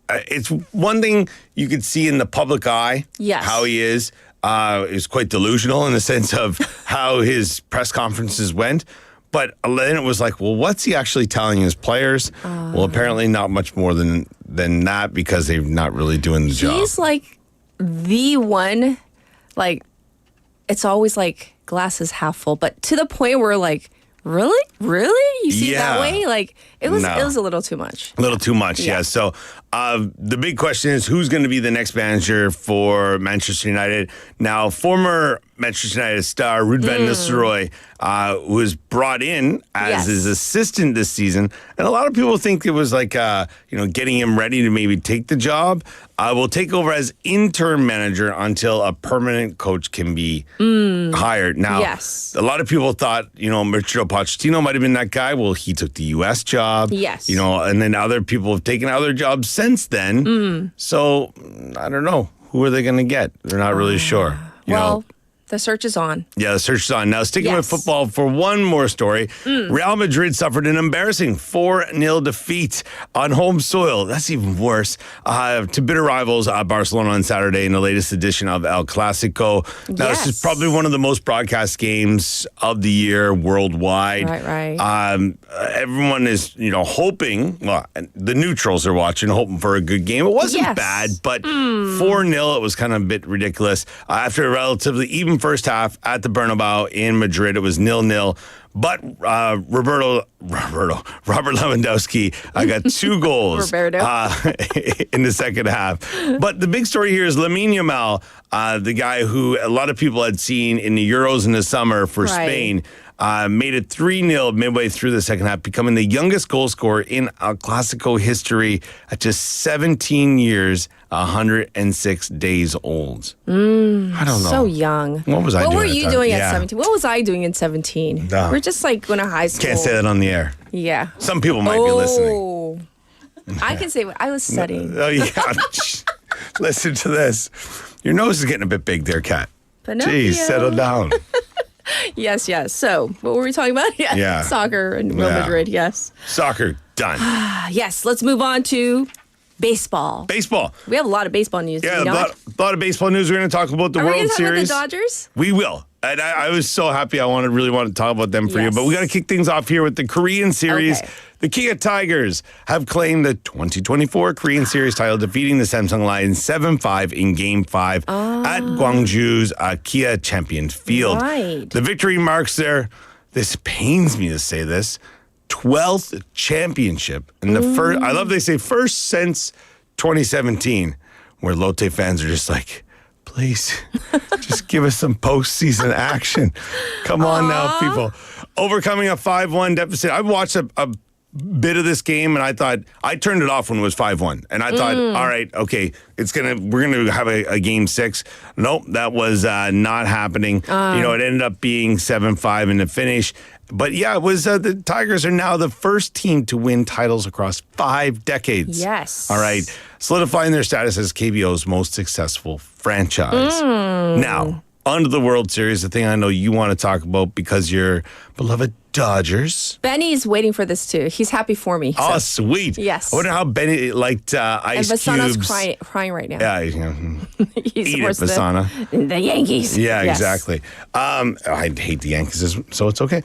it's one thing you could see in the public eye. Yes. How he is quite delusional in the sense of how his press conferences went. But then it was like, well, what's he actually telling his players? Well, apparently not much more than that because they're not really doing the job. He's like the one, like, it's always like glasses half full, but to the point where like, really? You see it that way? Like, it was a little too much. A little too much, yeah. So the big question is who's going to be the next manager for Manchester United? Now, former Manchester United star Ruud van Nistelrooy was brought in as his assistant this season. And a lot of people think it was like, getting him ready to maybe take the job. Will take over as interim manager until a permanent coach can be hired. Now, a lot of people thought, Mauricio Pochettino might have been that guy. Well, he took the U.S. job. Yes. And then other people have taken other jobs since then. So, I don't know. Who are they going to get? They're not really sure. The search is on. Yeah, the search is on. Now, sticking with football for one more story, Real Madrid suffered an embarrassing 4-0 defeat on home soil. That's even worse. To bitter rivals Barcelona on Saturday in the latest edition of El Clasico. Now, this is probably one of the most broadcast games of the year worldwide. Right. Everyone is, hoping, well, the neutrals are watching, hoping for a good game. It wasn't bad, but 4-0, it was kind of a bit ridiculous. After a relatively even first half at the Bernabeu in Madrid, it was 0-0. But Robert Lewandowski got 2 goals in the second half. But the big story here is Lamine Yamal, the guy who a lot of people had seen in the Euros in the summer for Spain, made it 3-0 midway through the second half, becoming the youngest goal scorer in El Clasico history at just 17 years, 106 days old. I don't know. So young. What was I doing? What were you doing at 17? What was I doing at 17? No. We're just like going to high school. Can't say that on the air. Yeah. Some people might be listening. I can say what I was studying. Oh, yeah. Listen to this. Your nose is getting a bit big there, Kat. Pinocchio. Jeez, settle down. Yes. So, what were we talking about? Yeah. Soccer and Real Madrid, yes. Soccer, done. Yes, let's move on to baseball. We have a lot of baseball news. Yeah, a lot of baseball news. We're going to talk about the World Series. Are we going to talk about the Dodgers? We will. And I was so happy. I really want to talk about them for you. But we got to kick things off here with the Korean Series. Okay. The Kia Tigers have claimed the 2024 Korean Series title, defeating the Samsung Lions 7-5 in Game 5 at Gwangju's Kia Champion Field. Right. The victory marks this pains me to say this, 12th championship. And the first, I love they say first since 2017, where Lotte fans are just like, please, just give us some postseason action. Come on now, people. Overcoming a 5-1 deficit. I watched a bit of this game, and I thought I turned it off when it was 5-1, and I thought, all right, okay, we're gonna have a game 6. Nope, that was not happening. It ended up being 7-5 in the finish. But yeah, it was the Tigers are now the first team to win titles across 5 decades. Yes. All right, solidifying their status as KBO's most successful franchise. Now, on to the World Series, the thing I know you want to talk about because your beloved Dodgers. Benny's waiting for this too. He's happy for me. Oh, sweet. Yes. I wonder how Benny liked Ice and Vasana's Cube's. crying right now. Yeah, He eat it, supports Vasana. The Yankees. Yeah, Yes. exactly. I hate the Yankees, so it's okay.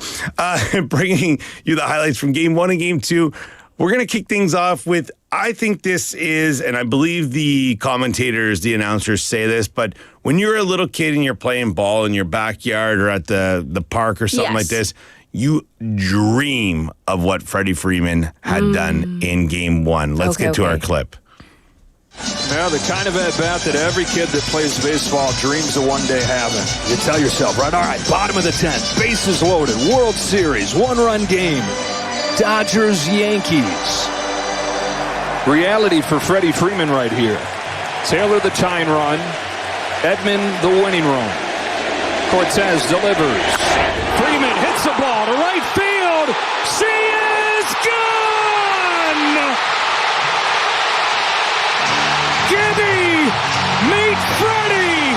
Bringing you the highlights from Game 1 and Game 2. We're going to kick things off with, I think this is, and I believe the commentators, the announcers say this, but when you're a little kid and you're playing ball in your backyard or at the park or something like this, you dream of what Freddie Freeman had done in Game 1. Let's get to our clip. Yeah, the kind of at-bat that every kid that plays baseball dreams of one day having. You tell yourself, right, all right, bottom of the 10th, bases loaded, World Series, 1-run game, Dodgers, Yankees. Reality for Freddie Freeman right here. Taylor the tying run, Edman the winning run. Cortez delivers. Freeman hits the ball to right field. She is gone! Gibby meets Freddie!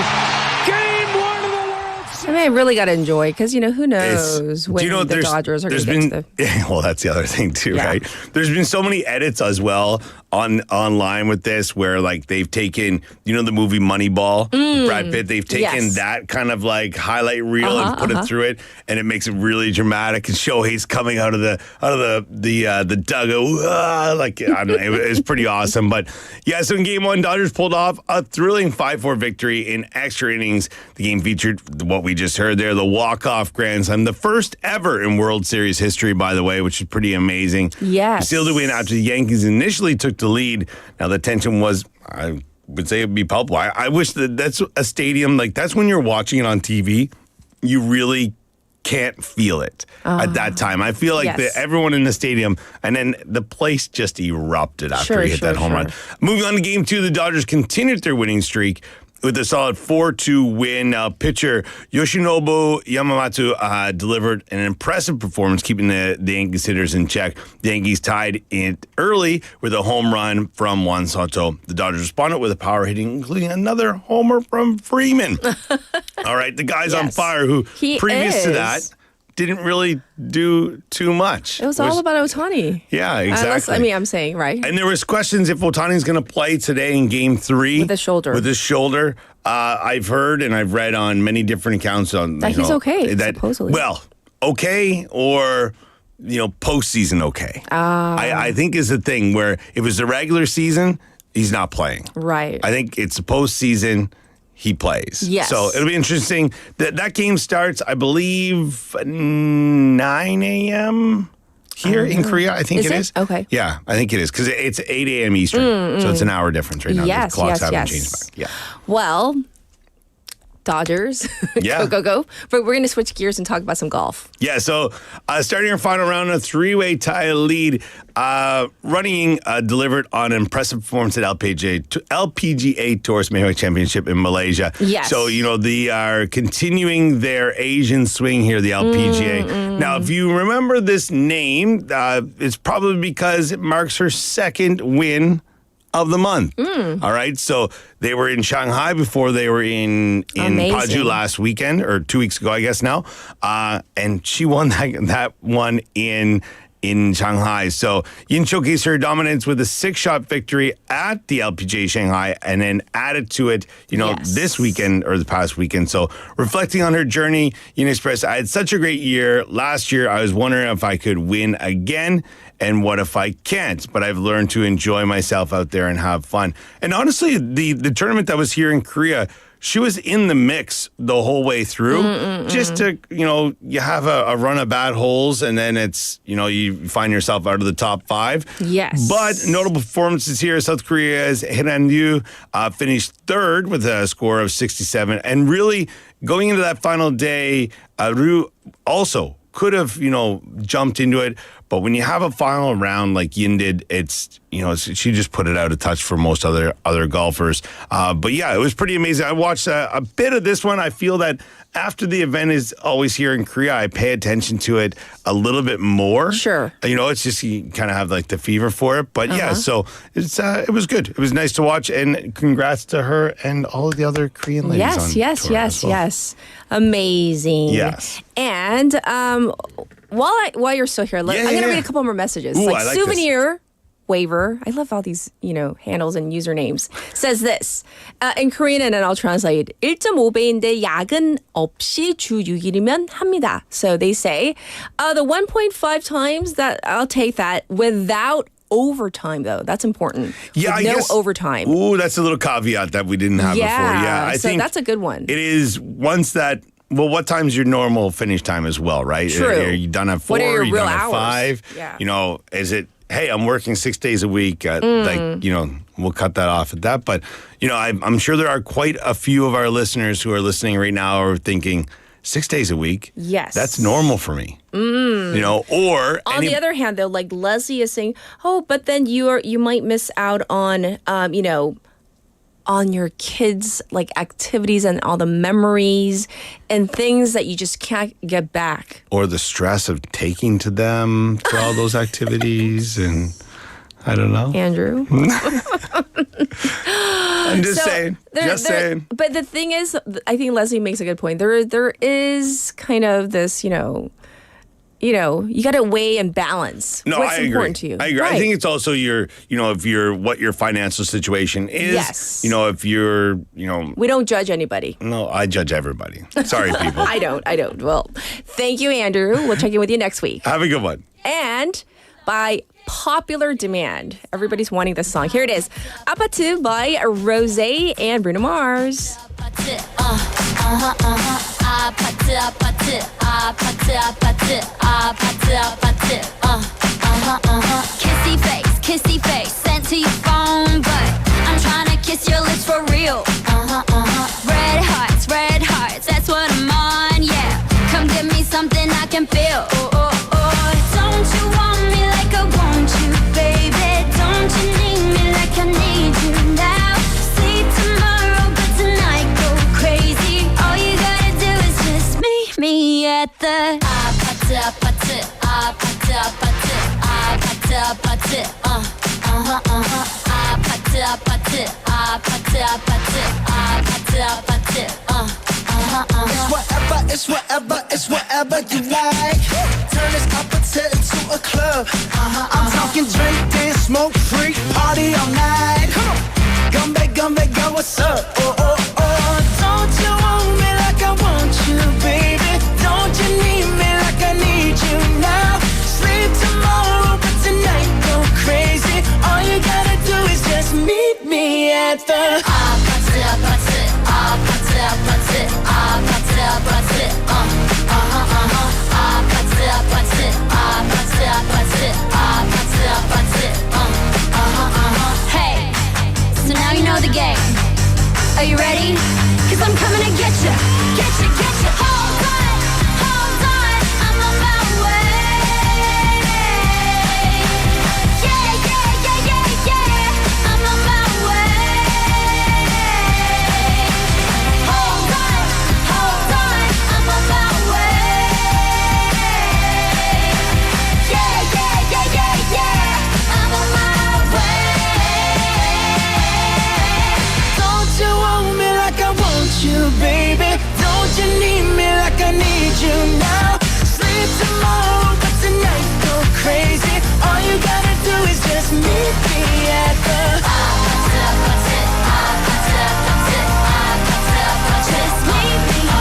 Game one of the World Series! I mean, I really got to enjoy because, who knows when the Dodgers are going to get to the... Well, that's the other thing too, right? There's been so many edits as well online with this where like they've taken, the movie Moneyball, Brad Pitt, they've taken that kind of like highlight reel and put it through it, and it makes it really dramatic. And Shohei's coming out of the dugout, like I don't know, it was pretty awesome. But yeah, so in Game 1, Dodgers pulled off a thrilling 5-4 victory in extra innings. The game featured what we just heard there, the walk-off grand slam, the first ever in World Series history, by the way, which is pretty amazing. Yes. Sealed the win after the Yankees initially took the lead. Now the tension was, I would say, it'd be palpable. I wish that's a stadium, like that's when you're watching it on TV, you really can't feel it at that time. I feel like everyone in the stadium, and then the place just erupted after he hit that home run. Moving on to Game 2, the Dodgers continued their winning streak with a solid 4-2 win. Pitcher Yoshinobu Yamamoto delivered an impressive performance, keeping the Yankees hitters in check. The Yankees tied it early with a home run from Juan Soto. The Dodgers responded with a power hitting, including another homer from Freeman. All right, the guy's on fire, who previous to that didn't really do too much. It was all about Ohtani. Yeah, exactly. I'm saying, right? And there was questions if Ohtani's going to play today in Game 3. With his shoulder. I've heard and I've read on many different accounts on that he's okay, supposedly. Well, okay or, postseason okay. I think is the thing where if it was the regular season, he's not playing. Right. I think it's the postseason, he plays. Yes. So it'll be interesting. That game starts, I believe, 9 a.m. here in Korea. I think it is. Okay. Yeah, I think it is because it's 8 a.m. Eastern. So it's an hour difference right now. Yes, the clocks haven't yes. changed back. Yeah. Well, Dodgers. Yeah. Go. But we're going to switch gears and talk about some golf. Yeah, so starting our final round, a three-way tie lead. Running delivered on an impressive performance at LPGA Tour's Maybank Championship in Malaysia. Yes. So, they are continuing their Asian swing here, the LPGA. Now, if you remember this name, it's probably because it marks her second win of the month. All right. So they were in Shanghai before they were in Paju last weekend, or 2 weeks ago, I guess now. And she won that one in Shanghai. So Yin showcased her dominance with a 6-shot victory at the LPGA Shanghai and then added to it, this weekend or the past weekend. So reflecting on her journey, Yin expressed, I had such a great year. Last year, I was wondering if I could win again. And what if I can't? But I've learned to enjoy myself out there and have fun. And honestly, the tournament that was here in Korea, she was in the mix the whole way through. Just to, you have a run of bad holes and then it's, you find yourself out of the top 5. Yes. But notable performances here. South Korea's Hyun-Ryu finished third with a score of 67. And really going into that final day, Ryu also could have, jumped into it. But when you have a final round like Yin did, it's, she just put it out of touch for most other golfers. But yeah, it was pretty amazing. I watched a bit of this one. I feel that after the event is always here in Korea, I pay attention to it a little bit more. Sure. It's just you kind of have like the fever for it. But yeah, so it was good. It was nice to watch. And congrats to her and all of the other Korean ladies on tour as well. Yes. Amazing. Yes. And while you're still here, I'm going to read a couple more messages. Ooh, I like souvenir waiver. I love all these, handles and usernames. Says this in Korean, and then I'll translate. 1.5배인데 야근 없이 주 6일이면 합니다. So they say the 1.5 times that I'll take that without overtime, though. That's important. Yeah, With no overtime. Ooh, that's a little caveat that we didn't have before. Yeah, I think that's a good one. It is once that. Well, what time's your normal finish time as well, right? True. Are you done at 4? What are your you real done at hours? 5? Yeah. Is it, hey, I'm working 6 days a week. We'll cut that off at that. But, I'm sure there are quite a few of our listeners who are listening right now are thinking, 6 days a week? Yes. That's normal for me. Or... On the other hand, though, like Leslie is saying, but then you might miss out on, on your kids' like activities and all the memories and things that you just can't get back. Or the stress of taking to them for all those activities, and I don't know. Andrew? I'm just saying. Saying. But the thing is, I think Leslie makes a good point. There is kind of this, you got to weigh and balance what's important to you. I agree. Right. I think it's also what your financial situation is. Yes. If you're, we don't judge anybody. No, I judge everybody. Sorry, people. I don't. Well, thank you, Andrew. We'll check in with you next week. Have a good one. And by popular demand, everybody's wanting this song. Here it is. 아파트 by Rose and Bruno Mars. 아파트 kissy face sent to your phone, but I'm trying to kiss your lips for real. Red hearts, that's what I'm on, yeah. Come give me something I can feel. Don't you want me like I want you, baby? Don't you need me like I need you now? Sleep tomorrow, but tonight go crazy. All you gotta do is just meet me at the 아파트. It's whatever you like. Turn this opposite into a club. I'm talking drink, dance, smoke, freak, party all night. Come back, girl, what's up? Don't you want me like I want you, baby? Don't you need me like I need you now? Sleep tomorrow, but tonight go crazy. All you gotta do is just meet me at the Hey, so now you know the game. Are you ready? 'Cause I'm coming to get you. Hold on, I'm on my way. Yeah, I'm on my way. Hold on, I'm on my way. Yeah, I'm on my way. Don't you want me like I want you, baby? Don't you need me like I need you now? Sleep tomorrow, but tonight go crazy. All you gotta do is just meet me at the Just meet me at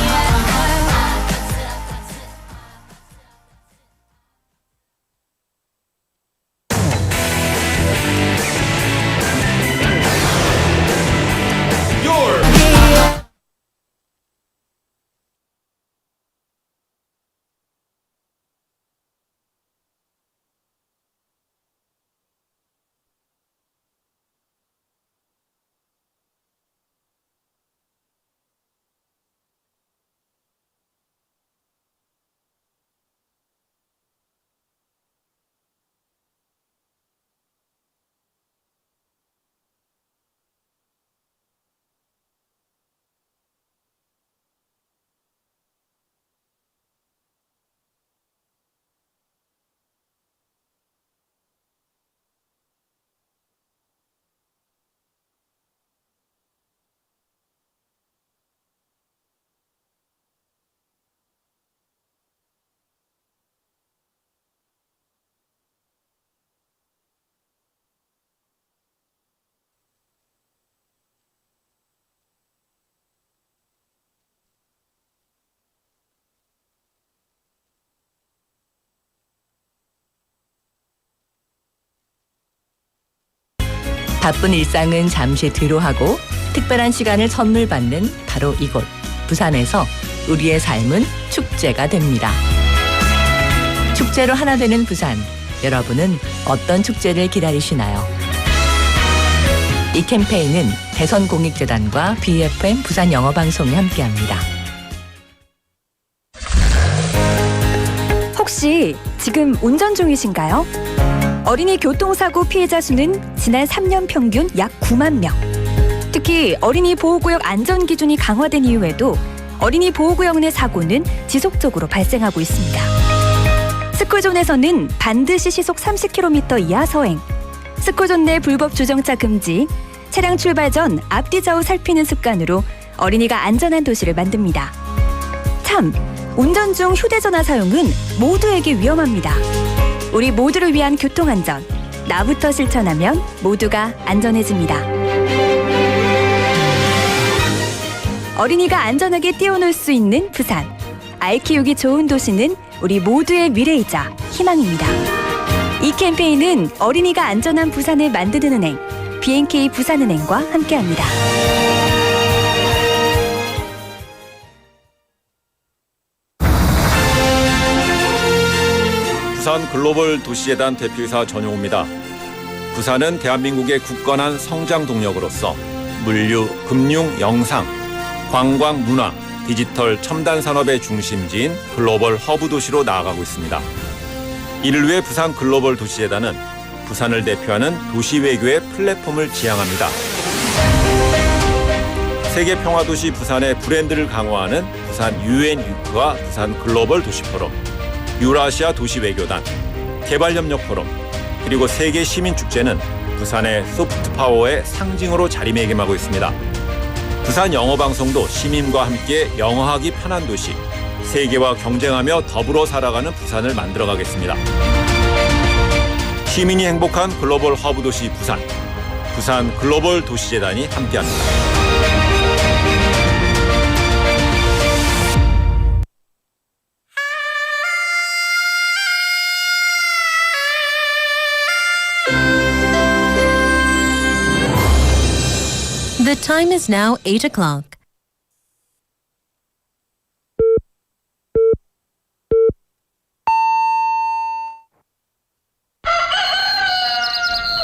바쁜 일상은 잠시 뒤로하고 특별한 시간을 선물 받는 바로 이곳 부산에서 우리의 삶은 축제가 됩니다. 축제로 하나 되는 부산, 여러분은 어떤 축제를 기다리시나요? 이 캠페인은 대선공익재단과 bfm 부산영어방송이 함께합니다. 혹시 지금 운전 중이신가요? 어린이 교통사고 피해자 수는 지난 3년 평균 약 9만 명. 특히 어린이 보호구역 안전 기준이 강화된 이후에도 어린이 보호구역 내 사고는 지속적으로 발생하고 있습니다. 스쿨존에서는 반드시 시속 30km 이하 서행, 스쿨존 내 불법 주정차 금지, 차량 출발 전 앞뒤 좌우 살피는 습관으로 어린이가 안전한 도시를 만듭니다. 참, 운전 중 휴대전화 사용은 모두에게 위험합니다. 우리 모두를 위한 교통안전, 나부터 실천하면 모두가 안전해집니다. 어린이가 안전하게 뛰어놀 수 있는 부산. 아이 키우기 좋은 도시는 우리 모두의 미래이자 희망입니다. 이 캠페인은 어린이가 안전한 부산을 만드는 은행, BNK 부산은행과 함께합니다. 부산 글로벌 도시재단 대표이사 전용호입니다. 부산은 대한민국의 굳건한 성장 동력으로서 물류, 금융, 영상, 관광, 문화, 디지털 첨단 산업의 중심지인 글로벌 허브 도시로 나아가고 있습니다. 이를 위해 부산 글로벌 도시재단은 부산을 대표하는 도시 외교의 플랫폼을 지향합니다. 세계 평화도시 부산의 브랜드를 강화하는 부산 UN 위크와 부산 글로벌 도시 포럼, 유라시아 도시 외교단, 개발협력 포럼, 그리고 세계 시민축제는 부산의 소프트 파워의 상징으로 자리매김하고 있습니다. 부산 영어방송도 시민과 함께 영어하기 편한 도시, 세계와 경쟁하며 더불어 살아가는 부산을 만들어가겠습니다. 시민이 행복한 글로벌 허브 도시 부산, 부산 글로벌 도시재단이 함께합니다. The time is now 8 o'clock.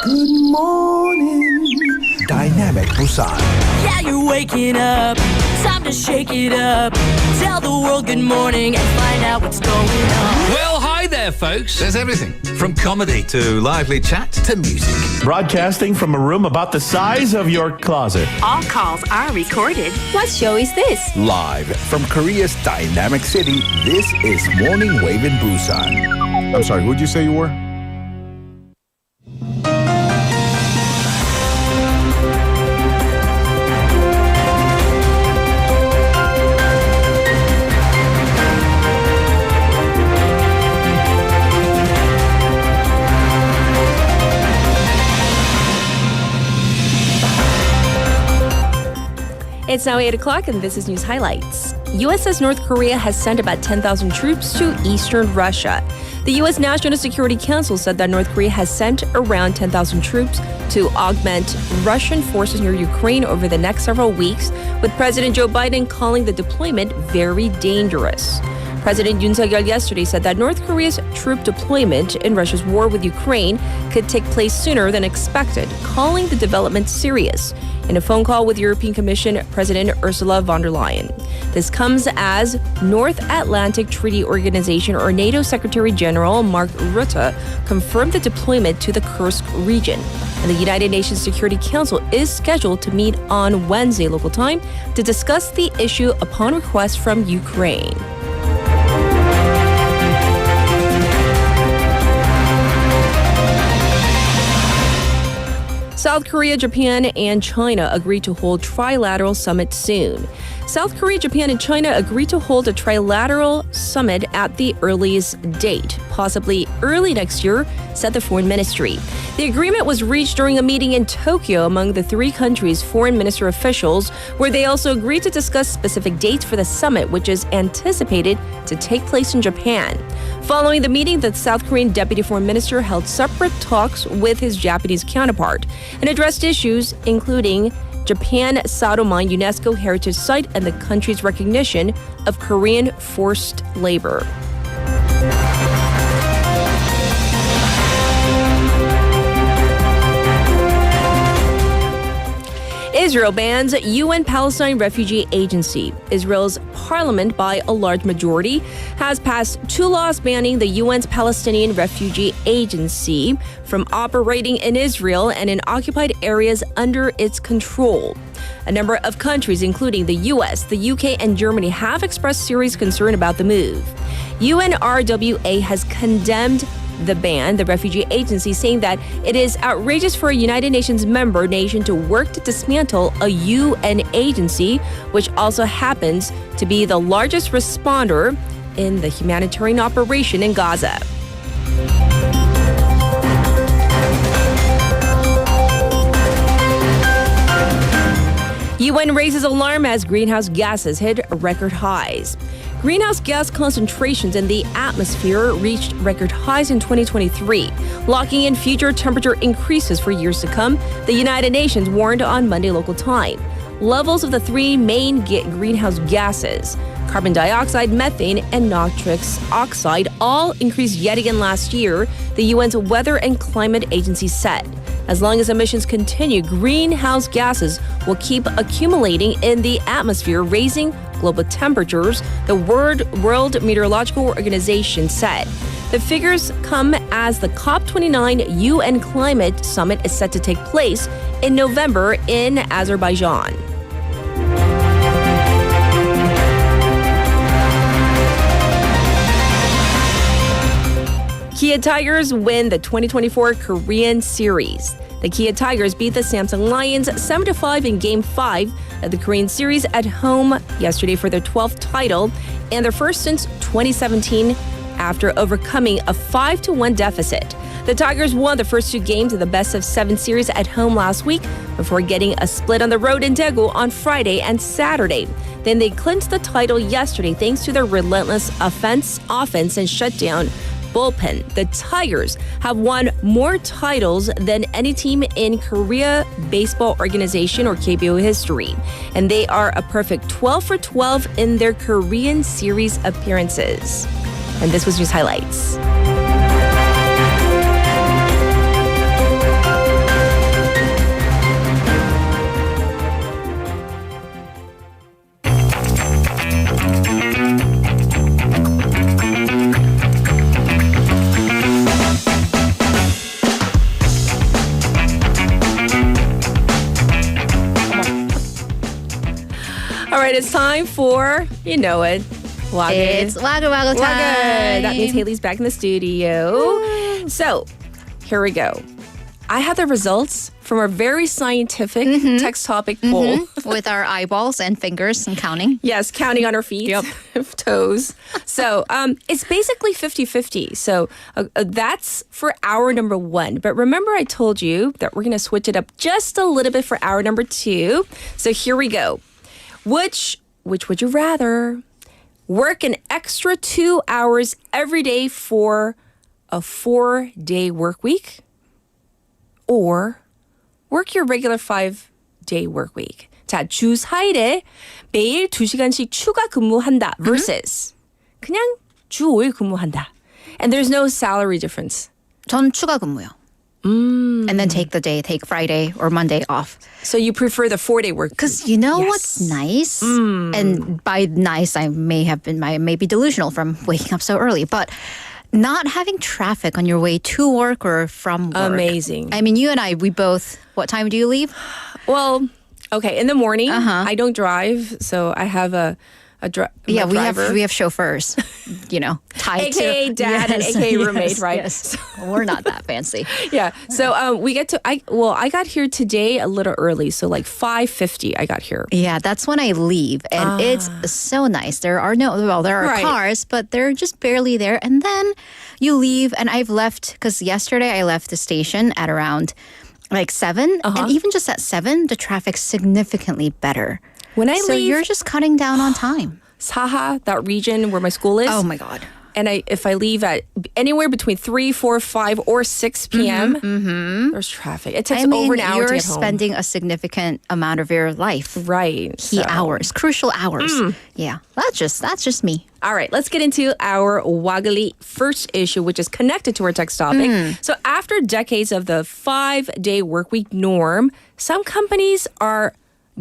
Good morning, Dynamic Busan. Yeah, you're waking up. Time to shake it up. Tell the world good morning and find out what's going on. Well, hi there, folks. There's everything from comedy to lively chat to music. Broadcasting from a room about the size of your closet. All calls are recorded. What show is this? Live from Korea's dynamic city, this is Morning Wave in Busan. I'm sorry, who'd you say you were? It's now 8 o'clock and this is News Highlights. U.S. says North Korea has sent about 10,000 troops to eastern Russia. The U.S. National Security Council said that North Korea has sent around 10,000 troops to augment Russian forces near Ukraine over the next several weeks, with President Joe Biden calling the deployment very dangerous. President Yoon Suk-yeol yesterday said that North Korea's troop deployment in Russia's war with Ukraine could take place sooner than expected, calling the development serious. In a phone call with European Commission President Ursula von der Leyen. This comes as North Atlantic Treaty Organization or NATO Secretary General Mark Rutte confirmed the deployment to the Kursk region. And the United Nations Security Council is scheduled to meet on Wednesday local time to discuss the issue upon request from Ukraine. South Korea, Japan, and China agreed to hold trilateral summit soon. South Korea, Japan, and China agreed to hold a trilateral summit at the earliest date, possibly early next year, said the foreign ministry. The agreement was reached during a meeting in Tokyo among the three countries' foreign minister officials, where they also agreed to discuss specific dates for the summit, which is anticipated to take place in Japan. Following the meeting, the South Korean deputy foreign minister held separate talks with his Japanese counterpart and addressed issues including Japan Sado Mine UNESCO Heritage Site and the country's recognition of Korean forced labor. Israel bans UN Palestine Refugee Agency. Israel's parliament, by a large majority, has passed 2 laws banning the UN's Palestinian Refugee Agency from operating in Israel and in occupied areas under its control. A number of countries, including the US, the UK, and Germany, have expressed serious concern about the move. UNRWA has condemned the ban, the refugee agency, saying that it is outrageous for a United Nations member nation to work to dismantle a UN agency, which also happens to be the largest responder in the humanitarian operation in Gaza. UN raises alarm as greenhouse gases hit record highs. Greenhouse gas concentrations in the atmosphere reached record highs in 2023, locking in future temperature increases for years to come, the United Nations warned on Monday local time. Levels of the 3 main greenhouse gases, carbon dioxide, methane, and nitrous oxide, all increased yet again last year, the UN's Weather and Climate Agency said. As long as emissions continue, greenhouse gases will keep accumulating in the atmosphere, raising global temperatures, the World Meteorological Organization said. The figures come as the COP29 UN Climate Summit is set to take place in November in Azerbaijan. Kia Tigers win the 2024 Korean Series. The Kia Tigers beat the Samsung Lions 7-5 in Game 5 of the Korean Series at home yesterday for their 12th title and their first since 2017 after overcoming a 5-1 deficit. The Tigers won the first 2 games of the best-of-7 series at home last week before getting a split on the road in Daegu on Friday and Saturday. Then they clinched the title yesterday thanks to their relentless offense and shutdown bullpen. The Tigers have won more titles than any team in Korea Baseball Organization or KBO history, and they are a perfect 12 for 12 in their Korean Series appearances. And this was news highlights. All right, it's time for, you know it, Wagged. It's Waggle Waggle time. Wagged. That means Haley's back in the studio. So, here we go. I have the results from our very scientific text topic poll. With our eyeballs and fingers and counting. Yes, counting on our feet, toes. So it's basically 50-50. So that's for hour number 1. But remember I told you that we're going to switch it up just a little bit for hour number 2. So here we go. Which would you rather? Work an extra 2 hours every day for a 4-day work week? Or work your regular 5-day work week? 자, 주 4일에 매일 2시간씩 추가 근무한다 versus 그냥 주 5일 근무한다. And there's no salary difference. 전 추가 근무요. And then take Friday or Monday off. So you prefer the 4-day work? Because you know what's nice? And by nice, I may be delusional from waking up so early, but not having traffic on your way to work or from work. Amazing. I mean, you and I, we both, what time do you leave? Well, okay, in the morning, I don't drive, so I have a driver. we have chauffeurs, tied AKA to dad and AKA roommate, right? Yes. We're not that fancy. Yeah. So we get to I got here today a little early, so like 5:50 I got here. Yeah, that's when I leave, and it's so nice. There are cars, but they're just barely there, and then you leave, and I've left because yesterday I left the station at around like 7, and even just at 7, the traffic's significantly better. When I so leave, you're just cutting down on time. Saha, that region where my school is. Oh my God. And if I leave at anywhere between 3, 4, 5, or 6 p.m., there's traffic. It takes over an hour to get home. You're spending a significant amount of your life. Right. Key hours, crucial hours. Yeah, that's just me. All right, let's get into our Wagali first issue, which is connected to our text topic. So after decades of the 5-day workweek norm, some companies are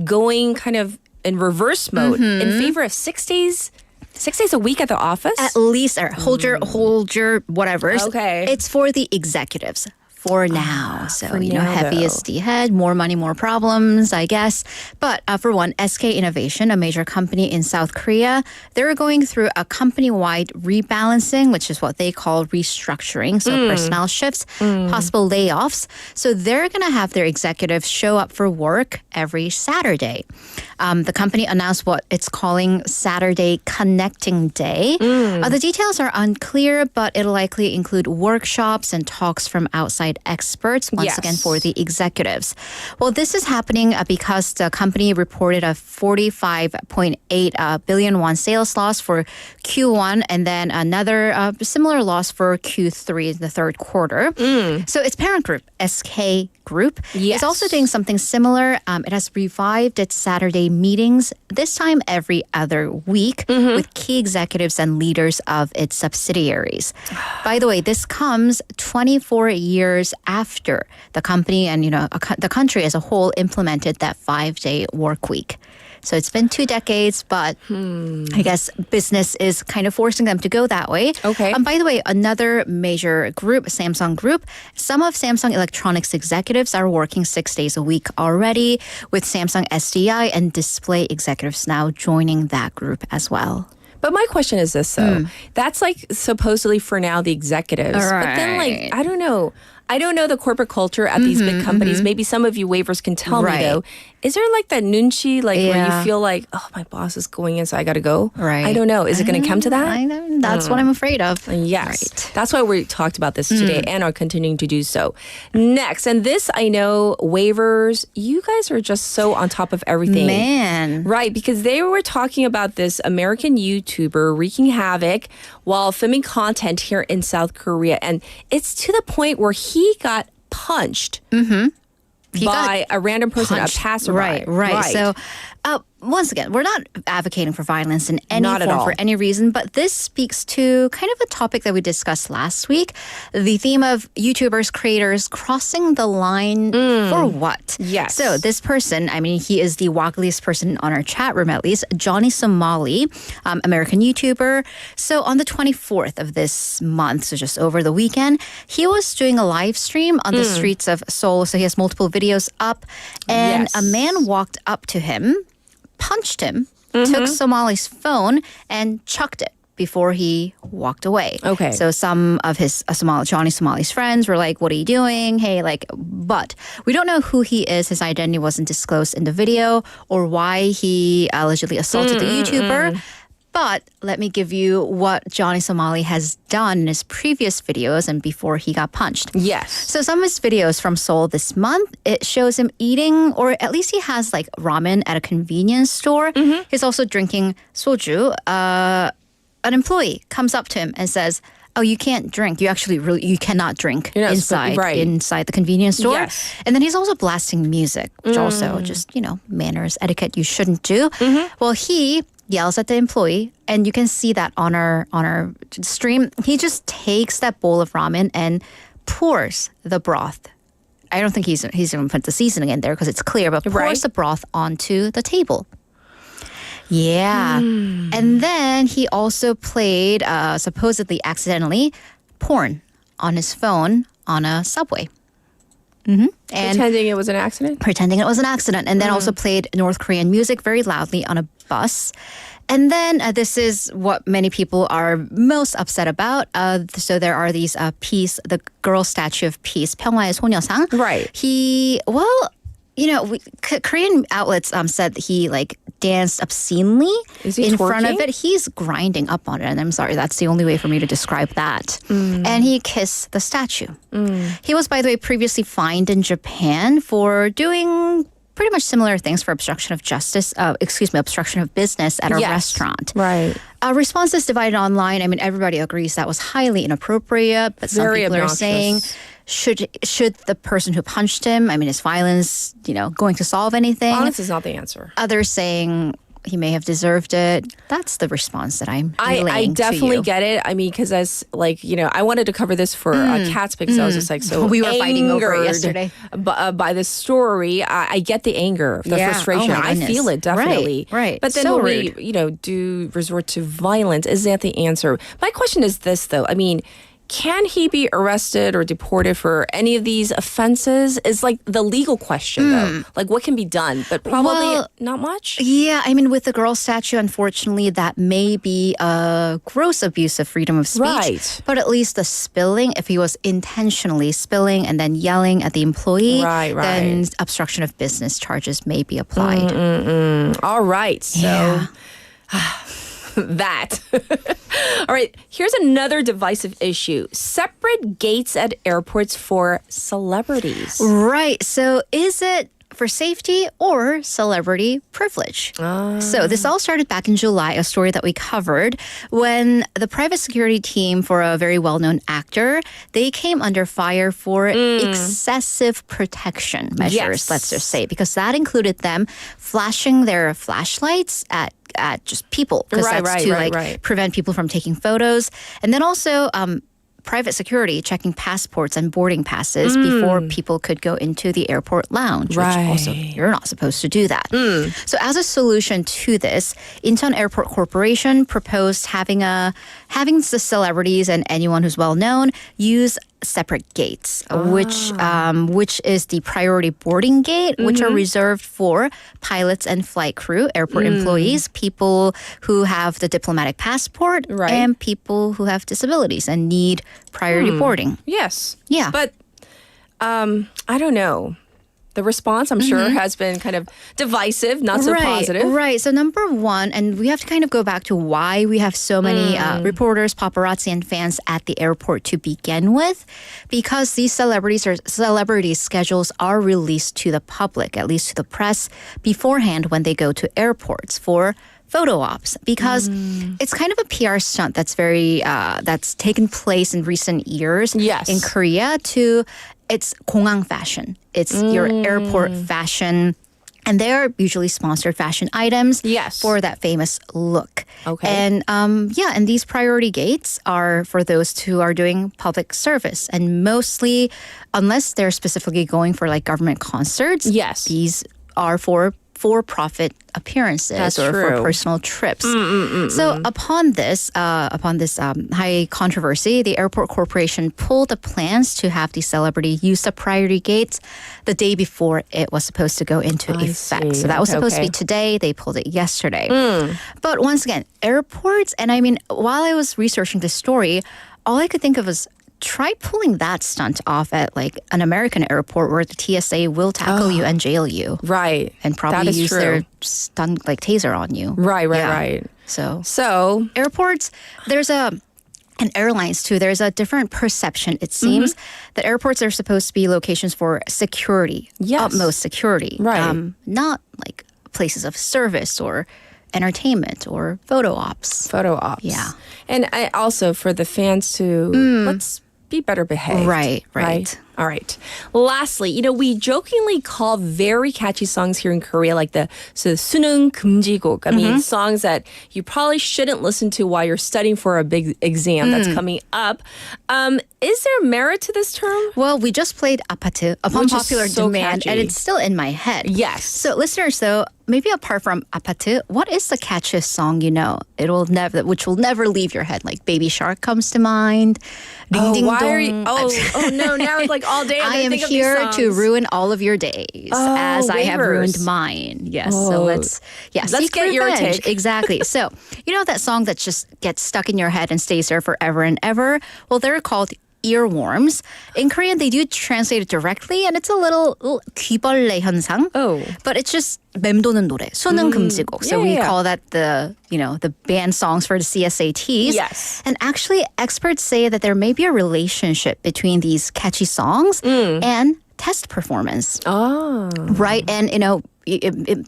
going kind of in reverse mode in favor of 6 days. 6 days a week at the office? At least, or hold your whatever. Okay. It's for the executives. For now. So, for you know, now, heavy is the head, more money, more problems, I guess. But for one, SK Innovation, a major company in South Korea, they're going through a company-wide rebalancing, which is what they call restructuring. So personnel shifts, possible layoffs. So they're going to have their executives show up for work every Saturday. The company announced what it's calling Saturday Connecting Day. The details are unclear, but it'll likely include workshops and talks from outside experts, once again for the executives. Well, this is happening because the company reported a 45.8 billion won sales loss for Q1 and then another similar loss for Q3 in the third quarter. So its parent group, SK Group, is also doing something similar. It has revived its Saturday meetings, this time every other week, with key executives and leaders of its subsidiaries. By the way, this comes 24 years after the company and the country as a whole implemented that 5-day work week. So it's been 2 decades, but I guess business is kind of forcing them to go that way. Okay. By the way, another major group, Samsung Group, some of Samsung Electronics executives are working 6 days a week already, with Samsung SDI and display executives now joining that group as well. But my question is this, though. That's like supposedly for now the executives. But then, like, I don't know. I don't know the corporate culture at these big companies. Maybe some of you waivers can tell me, though. Is there like that nunchi, like where you feel like, oh, my boss is going in, so I got to go? Right. I don't know. Is it going to come to that? That's what I'm afraid of. Yes. Right. That's why we talked about this today and are continuing to do so. Next, and this I know, waivers, you guys are just so on top of everything. Man. Right, because they were talking about this American YouTuber wreaking havoc while filming content here in South Korea. And it's to the point where he got punched by a random person, a passerby. Right. So, once again, we're not advocating for violence in any Not at form all. for any reason, but this speaks to kind of a topic that we discussed last week, the theme of YouTubers, creators crossing the line for what? Yes. So this person, I mean, he is the woggliest person on our chat room at least, Johnny Somali, American YouTuber. So on the 24th of this month, so just over the weekend, he was doing a live stream on the streets of Seoul. So he has multiple videos up, and a man walked up to him, punched him, took Somali's phone, and chucked it before he walked away. Okay. So some of his Johnny Somali's friends were like, what are you doing? Hey, but we don't know who he is. His identity wasn't disclosed in the video or why he allegedly assaulted the YouTuber. But let me give you what Johnny Somali has done in his previous videos and before he got punched. Yes. So some of his videos from Seoul this month, it shows him eating, or at least he has like ramen at a convenience store. He's also drinking soju. An employee comes up to him and says, oh, you can't drink. You cannot drink inside the convenience store. Yes. And then he's also blasting music, which also just, manners, etiquette you shouldn't do. Well, he yells at the employee, and you can see that on our stream. He just takes that bowl of ramen and pours the broth. I don't think he's even put the seasoning in there because it's clear, but pours the broth onto the table. Yeah. And then he also played, supposedly accidentally, porn on his phone on a subway. And Pretending it was an accident? Pretending it was an accident. And then also played North Korean music very loudly on a bus. And then this is what many people are most upset about. So there are these the girl statue of peace, 평화의 소녀상. Right. Korean outlets said that he danced obscenely in front of twerking? it. He's grinding up on it, and I'm sorry, that's the only way for me to describe that. And he kissed the statue. He was, by the way, previously fined in Japan for doing pretty much similar things for obstruction of obstruction of business at a restaurant. Right. Responses divided online. I mean, everybody agrees that was highly inappropriate, but some Very people obnoxious. are saying, should the person who punched him, is violence, going to solve anything? Violence is not the answer. Others saying, he may have deserved it. That's the response that I'm I relaying definitely to you. get it. I mean, because as like, I wanted to cover this for Cats because I was just like so We were fighting over it angered yesterday. by this story. I get the anger, the Yeah. frustration. Oh my I goodness. feel it definitely. Right. But then So when we, do resort to violence, is that the answer? My question is this, though. I mean, can he be arrested or deported for any of these offenses? Is like the legal question, though. Like, what can be done? But probably not much. Yeah, I mean, with the girl statue, unfortunately, that may be a gross abuse of freedom of speech. Right. But at least the spilling, if he was intentionally spilling and then yelling at the employee, then obstruction of business charges may be applied. All right. So that. All right. Here's another divisive issue. Separate gates at airports for celebrities. Right. So is it for safety or celebrity privilege? So this all started back in July, a story that we covered when the private security team for a very well-known actor, they came under fire for excessive protection measures, let's just say, because that included them flashing their flashlights at just people, because that's to prevent people from taking photos. And then also private security checking passports and boarding passes before people could go into the airport lounge, which also you're not supposed to do that. So as a solution to this, Incheon Airport Corporation proposed having the celebrities and anyone who's well known use separate gates, which is the priority boarding gate, which are reserved for pilots and flight crew, airport employees, people who have the diplomatic passport, and people who have disabilities and need priority boarding. Yes. Yeah. But I don't know. The response, I'm sure, has been kind of divisive, not so positive. Right. So number one, and we have to kind of go back to why we have so many reporters, paparazzi, and fans at the airport to begin with, because these celebrities' schedules are released to the public, at least to the press, beforehand when they go to airports for photo ops, because it's kind of a PR stunt that's that's taken place in recent years in Korea it's 공항 fashion. It's your airport fashion. And they're usually sponsored fashion items for that famous look. Okay. And and these priority gates are for those who are doing public service. And mostly, unless they're specifically going for like government concerts, these are for-profit appearances for personal trips. So upon this high controversy, the airport corporation pulled the plans to have the celebrity use the priority gates the day before it was supposed to go into effect. So that was supposed to be today. They pulled it yesterday. But once again, airports, and I mean, while I was researching this story, all I could think of was try pulling that stunt off at like an American airport where the TSA will tackle you and jail you. Right. And probably use their stun like taser on you. Right. So airports, there's and airlines too, there's a different perception. It seems that airports are supposed to be locations for security, utmost security. Right. Not like places of service or entertainment or photo ops. Yeah. And also for the fans to let's be better behaved. Right. All right. Lastly, we jokingly call very catchy songs here in Korea like the 수능 금지곡. I mean, songs that you probably shouldn't listen to while you're studying for a big exam that's coming up. Is there merit to this term? Well, we just played 아파트 upon Which is popular so demand, catchy. and it's still in my head. Yes. So, listeners, though, maybe apart from 아파트, what is the catchiest song you know? Which will never leave your head. Like Baby Shark comes to mind. Ding ding why dong. are you? Oh no! Now it's like all day. I am here to ruin all of your days, as I have ruined mine. Yes. So let's seek get your revenge. take. Exactly. So that song that just gets stuck in your head and stays there forever and ever. Well, they're called earworms. In Korean, they do translate it directly, and it's a little 귀벌레 현상. Oh. But it's just 맴도는 노래, 수능 금지곡. So we call that the banned songs for the CSATs. Yes. And actually, experts say that there may be a relationship between these catchy songs and test performance. Oh. Right? And,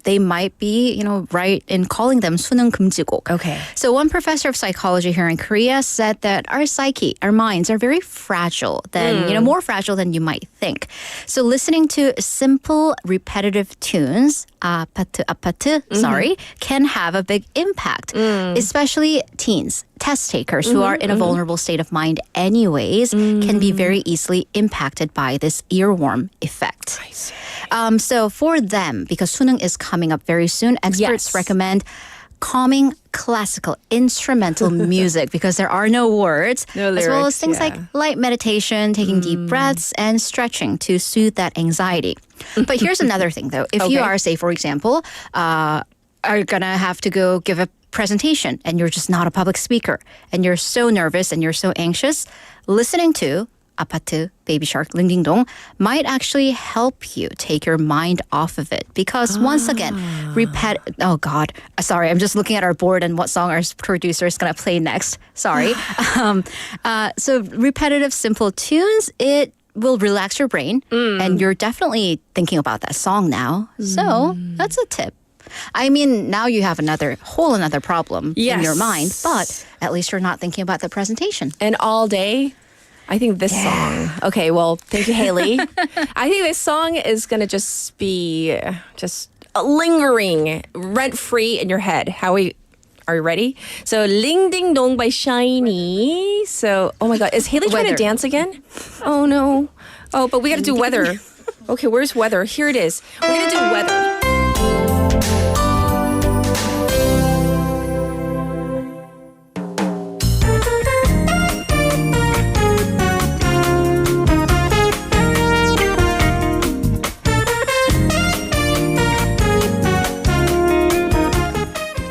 they might be, right in calling them 수능 금지곡. Okay. So one professor of psychology here in Korea said that our psyche, our minds are very fragile than, more fragile than you might think. So listening to simple, repetitive tunes, 아파트, can have a big impact, especially teens. Test takers who are in a vulnerable state of mind anyways can be very easily impacted by this earworm effect. I see. So for them, because 수능 is coming up very soon, experts recommend calming classical instrumental music because there are no words, as well as things like light meditation, taking deep breaths, and stretching to soothe that anxiety. But here's another thing, though. If you are, say, for example, are going to have to go give a presentation and you're just not a public speaker and you're so nervous and you're so anxious, listening to 아파트, Baby Shark, Ling Ding Dong might actually help you take your mind off of it. Because once again, oh God, sorry, I'm just looking at our board and what song our producer is going to play next. Sorry. So repetitive, simple tunes, it will relax your brain and you're definitely thinking about that song now. So that's a tip. I mean, now you have another problem in your mind, but at least you're not thinking about the presentation. And all day, I think this song. Okay, well, thank you, Haley. I think this song is going to just be lingering rent-free in your head. Are you ready? So, Ling Ding Dong by Shiny. So, oh my God, is Haley trying to dance again? Oh no. Oh, but we got to do weather. Okay, where's weather? Here it is. We're going to do weather.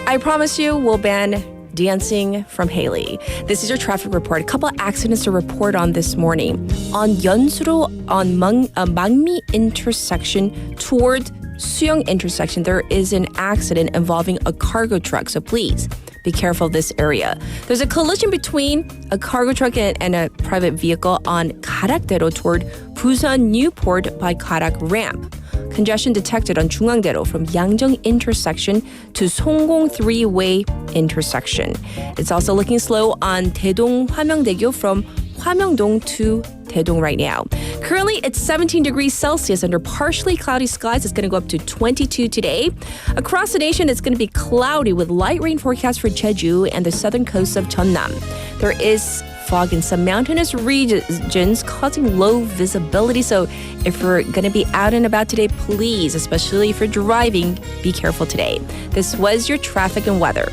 I promise you we'll ban dancing from Haley. This is your traffic report. A couple of accidents to report on this morning. On Yeonsuro, on Mangmi intersection toward Suyong intersection, there is an accident involving a cargo truck. So please be careful of this area. There's a collision between a cargo truck and a private vehicle on Garakdero toward Busan Newport by Garak ramp. Congestion detected on 중앙대로 from Yangjong intersection to Songgong three-way intersection. It's also looking slow on Daedong Hwamyeongdaegu from Hwamyeongdong to Daedong right now. Currently, it's 17 degrees Celsius under partially cloudy skies. It's going to go up to 22 today. Across the nation, it's going to be cloudy with light rain forecast for Jeju and the southern coast of Jeonnam. There is fog in some mountainous regions causing low visibility. So if you're going to be out and about today, please, especially if you're driving, be careful today. This was your traffic and weather.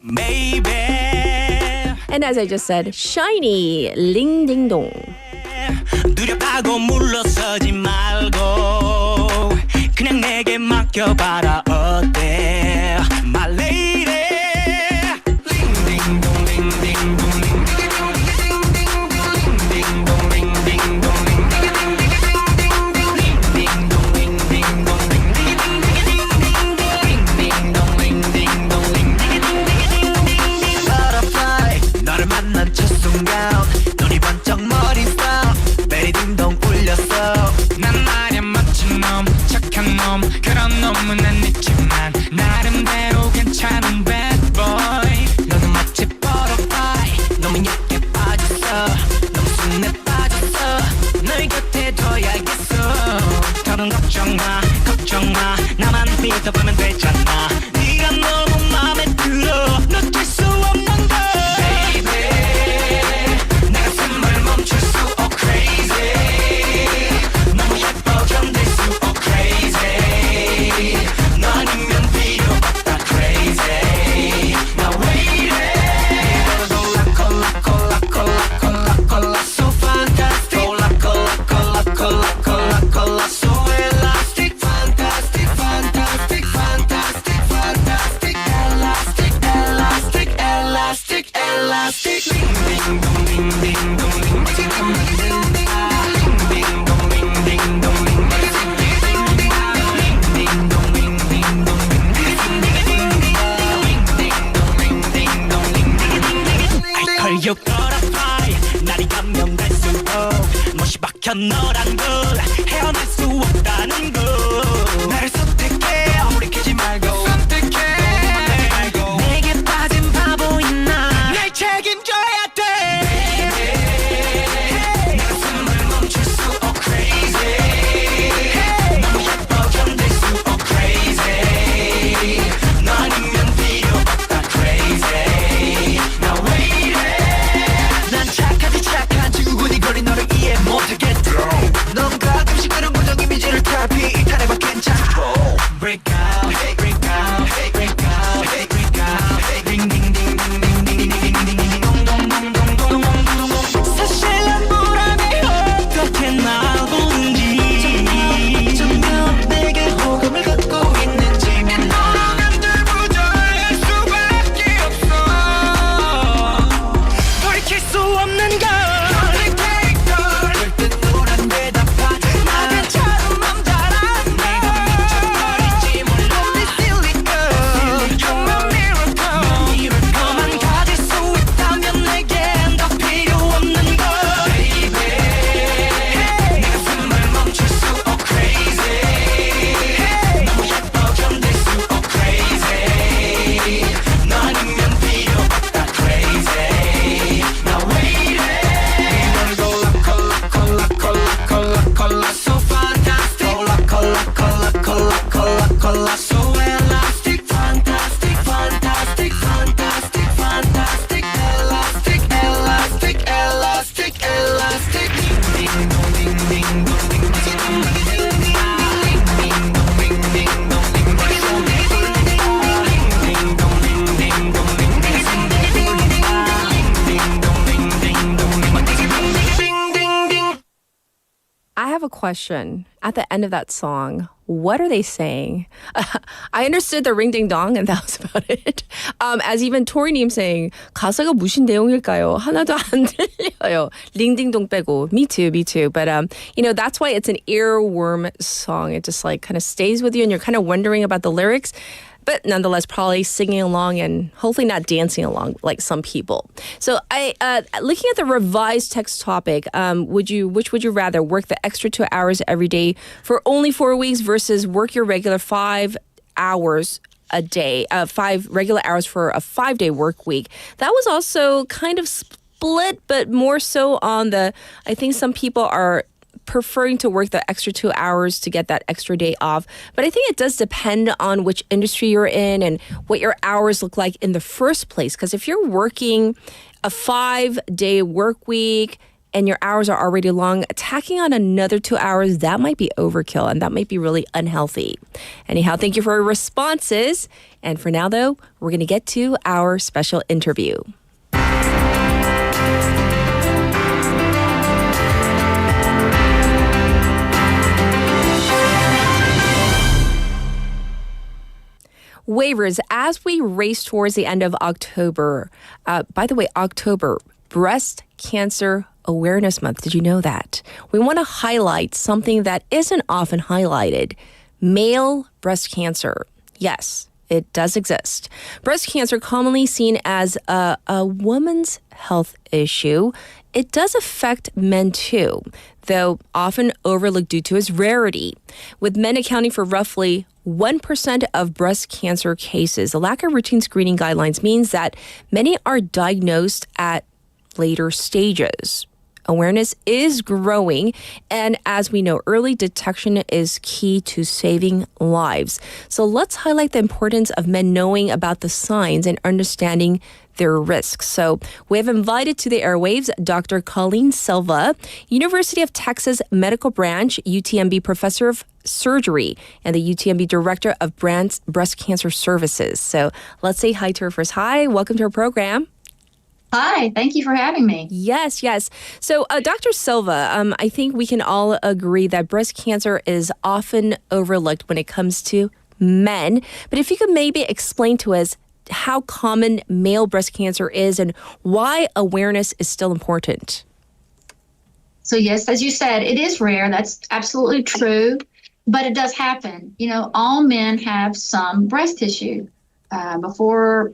Maybe. And as I just said, Shiny, Ling Ding Dong. 두렵다고 물러서지 말고 그냥 내게 맡겨봐라 어때 My lady 링딩동 링딩동 Butterfly 너를 만난 첫 순간 눈이 번쩍 머리 stop 베리딩동 울렸어 난 말야 멋진 놈 착한 놈 그런 놈은 난 있지만 나름대로 괜찮은 bad boy 너도 마치 butterfly 너무 얇게 빠졌어 너무 순해 빠졌어 널 곁에 둬야겠어 더는 걱정 마 나만 믿어보면 되잖아 네가 너무 맘에 들어 놓칠 수 없는 걸 Baby 내 가슴을 멈출 수 oh crazy 너무 예뻐 견딜 수 oh crazy 너 아니면 필요 없다 crazy Now wait 콜라 so fantastic 콜라 so elastic fantastic 못이 박혀 너란 걸 헤어날 수 없다는 걸 나를 선택해 아무리 키지 말고 선택해 내게 빠진 바보인 날 책임져야 돼 내 숨을 멈출 수 crazy 너무 예뻐 견딜 수 crazy 너 아니면 필요 없다 crazy 나 왜 이래 난 착하지 착한 주군이거리 너를 이해 못하겠다 넌 가끔씩 그런 부정 이미지를 탈피 이탈해봐 괜찮고 break out break out break out break out ring ding ding ding ding ding ding ding ding dong dong dong dong dong dong dong 사실 난 불안해 어떻게 날 보는지 점점 내게 호감을 갖고 있는지 너는 늘 부정할 수밖에 없어 돌이킬 수 없는 걸 절대 노란 대답하지 마 괜찮은 맘 잘 알아 내가 미쳐버릴지 몰라 Don't be silly girl You're my miracle 너만 가질 수 있다면 내겐 더 필요 없는 걸 Baby 내가 숨을 멈출 수 crazy 너무 예뻐 견딜 수 crazy 너 아니면 필요 없다 crazy 나 왜 이래 널 골라 so fantastic 골라 so elastic fantastic fantastic fantastic fantastic elastic elastic elastic elastic ding dong ding ding dong ding ding ding ding ding I have a question. At the end of that song, what are they saying? I understood the ring ding dong and that was about it. As even Tori님 saying, 가사가 무슨 내용일까요? 하나도 안 들려요. 링딩동 빼고. Me too. But, that's why it's an earworm song. It just kind of stays with you and you're kind of wondering about the lyrics. But nonetheless, probably singing along and hopefully not dancing along like some people. So looking at the revised text topic, which would you rather work the extra 2 hours every day for only 4 weeks versus work your regular 5 hours a day, 5 regular hours for a 5-day work week? That was also kind of split, but more so on I think some people are preferring to work the extra 2 hours to get that extra day off. But I think it does depend on which industry you're in and what your hours look like in the first place. Because if you're working a 5-day work week and your hours are already long, tacking on another 2 hours, that might be overkill and that might be really unhealthy. Anyhow, thank you for your responses. And for now, though, we're going to get to our special interview. Waivers, as we race towards the end of October. By the way, October, Breast Cancer Awareness Month. Did you know that? We want to highlight something that isn't often highlighted. Male breast cancer. Yes, it does exist. Breast cancer, commonly seen as a woman's health issue, it does affect men too, though often overlooked due to its rarity. With men accounting for roughly 1% of breast cancer cases, the lack of routine screening guidelines means that many are diagnosed at later stages. Awareness is growing, and as we know, early detection is key to saving lives. So let's highlight the importance of men knowing about the signs and understanding their risks. So we have invited to the airwaves Dr. Colleen Silva, University of Texas Medical Branch, UTMB Professor of Surgery, and the UTMB Director of Breast Cancer Services. So let's say hi to her first. Hi, welcome to our program. Hi, thank you for having me. Yes. So, Dr. Silva, I think we can all agree that breast cancer is often overlooked when it comes to men. But if you could maybe explain to us how common male breast cancer is and why awareness is still important. So, yes, as you said, it is rare. That's absolutely true. But it does happen. You know, all men have some breast tissue. Before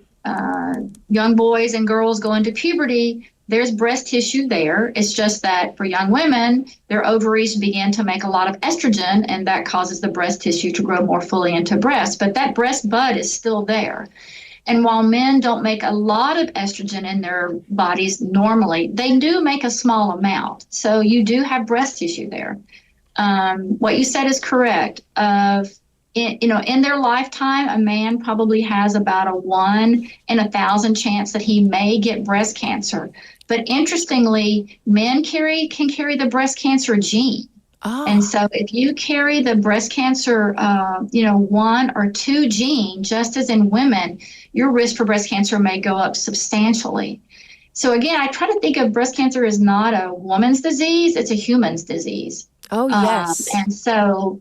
young boys and girls go into puberty, there's breast tissue there. It's just that for young women, their ovaries begin to make a lot of estrogen, and that causes the breast tissue to grow more fully into breast. But that breast bud is still there. And while men don't make a lot of estrogen in their bodies normally, they do make a small amount. So you do have breast tissue there. What you said is correct. In their lifetime, a man probably has about a 1 in 1,000 chance that he may get breast cancer. But interestingly, men can carry the breast cancer gene. And so if you carry the breast cancer, 1 or 2 gene, just as in women, your risk for breast cancer may go up substantially. So again, I try to think of breast cancer as not a woman's disease, it's a human's disease. Oh, yes. And so,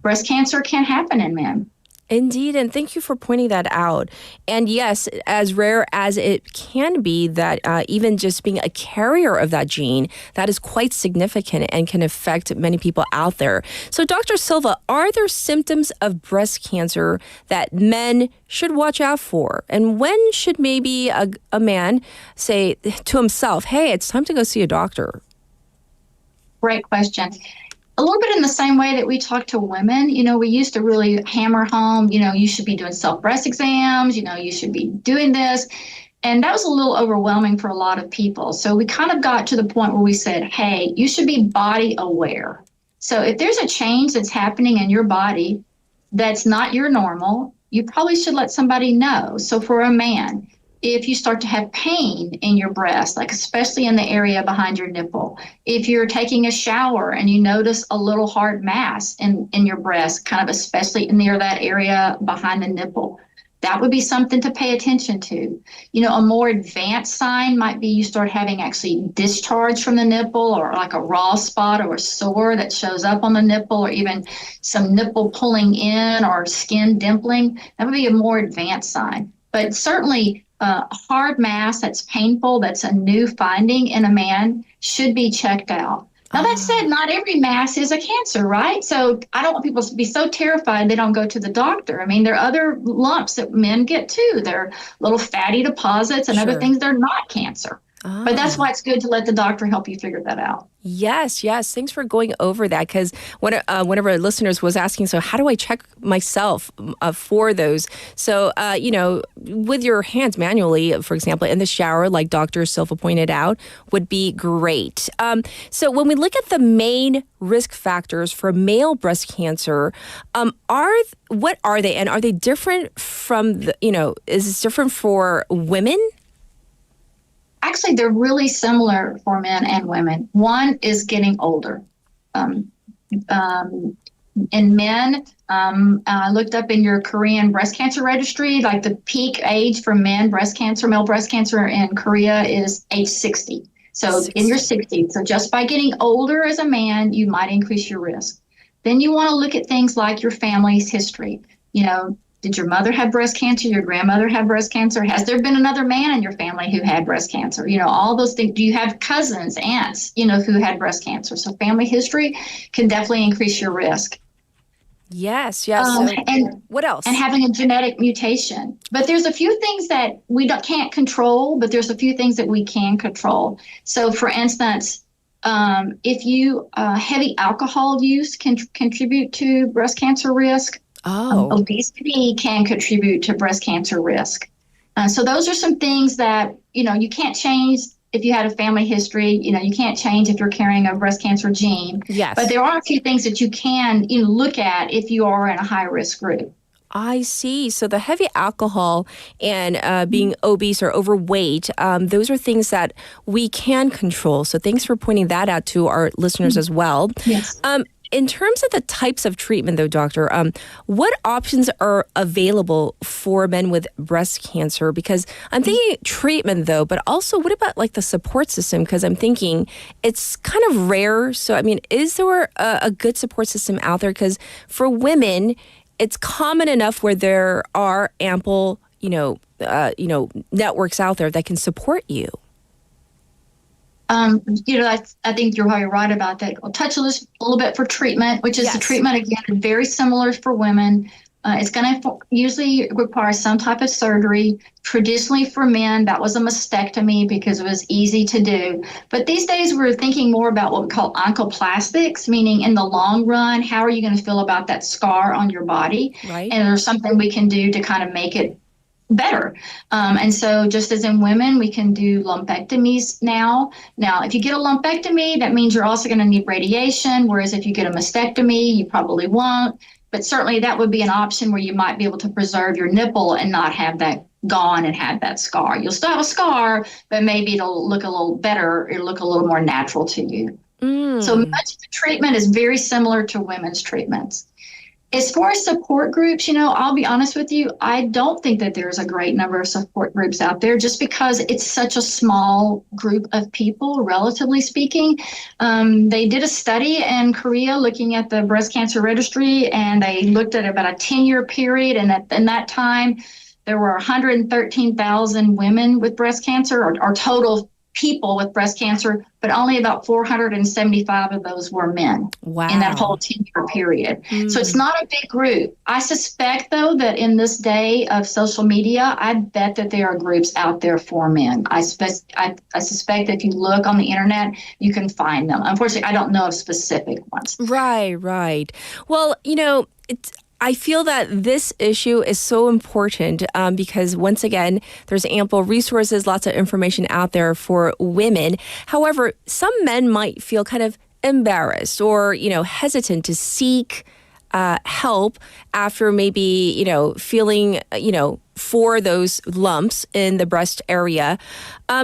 breast cancer can happen in men. Indeed, and thank you for pointing that out. And yes, as rare as it can be, that even just being a carrier of that gene, that is quite significant and can affect many people out there. So Dr. Silva, are there symptoms of breast cancer that men should watch out for? And when should maybe a man say to himself, hey, it's time to go see a doctor? Great question. A little bit in the same way that we talk to women, we used to really hammer home, you should be doing self-breast exams, you should be doing this. And that was a little overwhelming for a lot of people. So we kind of got to the point where we said, hey, you should be body aware. So if there's a change that's happening in your body that's not your normal, you probably should let somebody know. So for a man, if you start to have pain in your breast, like especially in the area behind your nipple, if you're taking a shower and you notice a little hard mass in your breast, kind of especially near that area behind the nipple, that would be something to pay attention to. A more advanced sign might be you start having actually discharge from the nipple, or like a raw spot or a sore that shows up on the nipple, or even some nipple pulling in or skin dimpling. That would be a more advanced sign. But certainly, a hard mass that's painful, that's a new finding in a man, should be checked out. Now, that said, not every mass is a cancer, right? So I don't want people to be so terrified they don't go to the doctor. I mean, there are other lumps that men get too. They're little fatty deposits and other things. They're not cancer. But that's why it's good to let the doctor help you figure that out. Yes. Thanks for going over that, because one of our listeners was asking, so how do I check myself for those? So, with your hands manually, for example, in the shower, like Dr. Silva pointed out, would be great. So when we look at the main risk factors for male breast cancer, what are they? And are they different from is this different for women? Actually, they're really similar for men and women. One is getting older. In men, I looked up in your Korean breast cancer registry, like the peak age for male breast cancer in Korea is age 60. So in your 60s. So just by getting older as a man, you might increase your risk. Then you want to look at things like your family's history. Did your mother have breast cancer? Your grandmother have breast cancer? Has there been another man in your family who had breast cancer? All those things. Do you have cousins, aunts, who had breast cancer? So family history can definitely increase your risk. Yes. And what else? And having a genetic mutation. But there's a few things that we can't control, but there's a few things that we can control. So for instance, if you heavy alcohol use can contribute to breast cancer risk. Obesity can contribute to breast cancer risk. So those are some things that, you can't change if you had a family history. You can't change if you're carrying a breast cancer gene. Yes. But there are a few things that you can look at if you are in a high-risk group. I see. So the heavy alcohol and being obese or overweight, those are things that we can control. So thanks for pointing that out to our listeners as well. Yes. In terms of the types of treatment, though, doctor, what options are available for men with breast cancer? Because I'm thinking treatment, though, but also what about like the support system? Because I'm thinking it's kind of rare. So, I mean, is there a good support system out there? Because for women, it's common enough where there are ample, networks out there that can support you. I think you're probably right about that. I'll touch a little bit for treatment, which is the treatment, again, very similar for women. It's going to usually require some type of surgery. Traditionally for men, that was a mastectomy because it was easy to do. But these days we're thinking more about what we call oncoplastics, meaning in the long run, how are you going to feel about that scar on your body? Right. And there's something we can do to kind of make it better. And so just as in women, we can do lumpectomies now. Now, if you get a lumpectomy, that means you're also going to need radiation, whereas if you get a mastectomy, you probably won't. But certainly that would be an option where you might be able to preserve your nipple and not have that gone and have that scar. You'll still have a scar, but maybe it'll look a little better. It'll look a little more natural to you. So much of the treatment is very similar to women's treatments. As far as support groups, I'll be honest with you, I don't think that there's a great number of support groups out there just because it's such a small group of people, relatively speaking. They did a study in Korea looking at the breast cancer registry, and they looked at about a 10-year period. And in that time, there were 113,000 women with breast cancer, or total people with breast cancer, but only about 475 of those were men in that whole 10-year period. So it's not a big group. I suspect, though, that in this day of social media, I bet that there are groups out there for men. I suspect that if you look on the internet, you can find them. Unfortunately, I don't know of specific ones. Right. Well, I feel that this issue is so important because, once again, there's ample resources, lots of information out there for women. However, some men might feel kind of embarrassed or, hesitant to seek help after maybe, feeling, for those lumps in the breast area.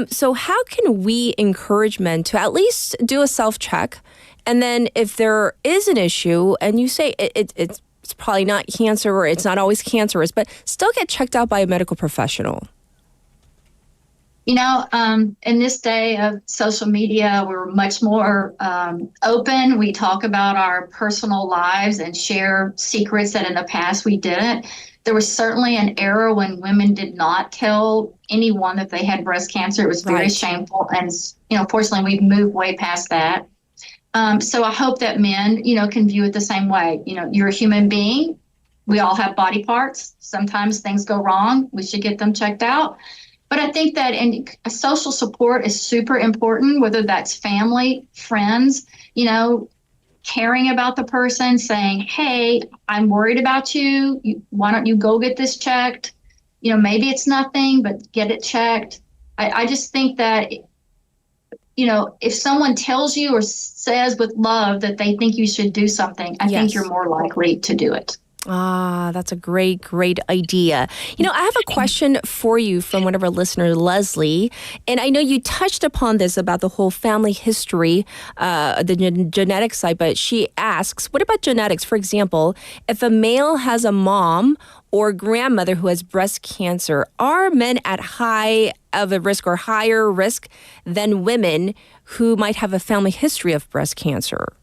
So how can we encourage men to at least do a self-check? And then if there is an issue and you say it's probably not cancer or it's not always cancerous, but still get checked out by a medical professional? In this day of social media, we're much more open. We talk about our personal lives and share secrets that in the past we didn't. There was certainly an era when women did not tell anyone that they had breast cancer. It was very shameful. And, fortunately, we've moved way past that. So I hope that men, can view it the same way. You're a human being. We all have body parts. Sometimes things go wrong. We should get them checked out. But I think that social support is super important, whether that's family, friends, caring about the person, saying, hey, I'm worried about you. Why don't you go get this checked? Maybe it's nothing, but get it checked. I just think that if someone tells you or says with love that they think you should do something, I think you're more likely to do it. That's a great idea. I have a question for you from one of our listeners, Leslie. And I know you touched upon this about the whole family history, the genetic side, but she asks, what about genetics? For example, if a male has a mom or grandmother who has breast cancer, are men at high of a risk or higher risk than women who might have a family history of breast cancer?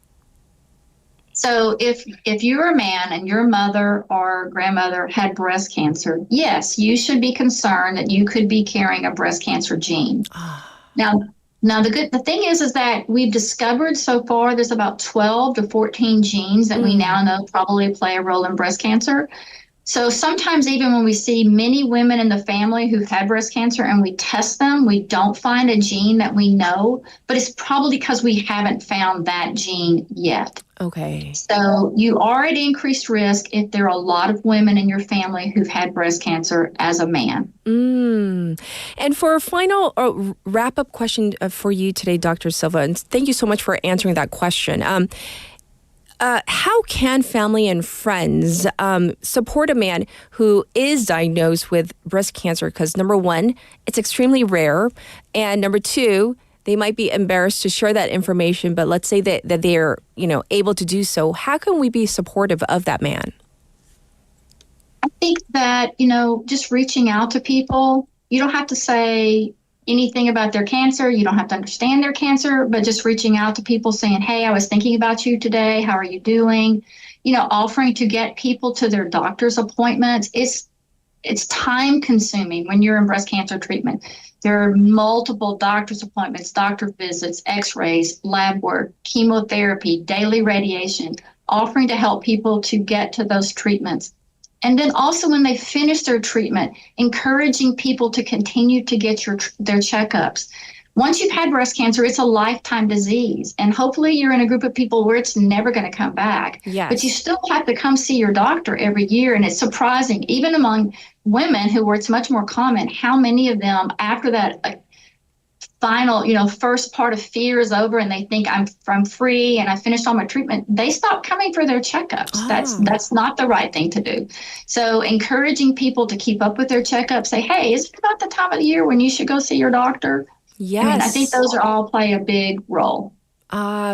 So if you're a man and your mother or grandmother had breast cancer, yes, you should be concerned that you could be carrying a breast cancer gene. Now the thing is that we've discovered so far there's about 12 to 14 genes that we now know probably play a role in breast cancer. So sometimes even when we see many women in the family who've had breast cancer and we test them, we don't find a gene that we know, but it's probably because we haven't found that gene yet. Okay. So you are at increased risk if there are a lot of women in your family who've had breast cancer as a man. And for a final wrap-up question for you today, Dr. Silva, and thank you so much for answering that question. How can family and friends support a man who is diagnosed with breast cancer? Because number one, it's extremely rare. And number two, they might be embarrassed to share that information. But let's say that they're, able to do so. How can we be supportive of that man? I think that, just reaching out to people, you don't have to say anything about their cancer. You don't have to understand their cancer, but just reaching out to people saying, hey, I was thinking about you today. How are you doing? Offering to get people to their doctor's appointments. It's time consuming when you're in breast cancer treatment. There are multiple doctor's appointments, doctor visits, x-rays, lab work, chemotherapy, daily radiation, offering to help people to get to those treatments. And then also when they finish their treatment, encouraging people to continue to get their checkups. Once you've had breast cancer, it's a lifetime disease. And hopefully you're in a group of people where it's never going to come back. Yes. But you still have to come see your doctor every year. And it's surprising, even among women where it's much more common, how many of them after that final, first part of fear is over and they think I'm free and I finished all my treatment, they stop coming for their checkups. Oh. That's not the right thing to do. So encouraging people to keep up with their checkups, say, hey, is it about the time of the year when you should go see your doctor? Yes. I think those are all play a big role.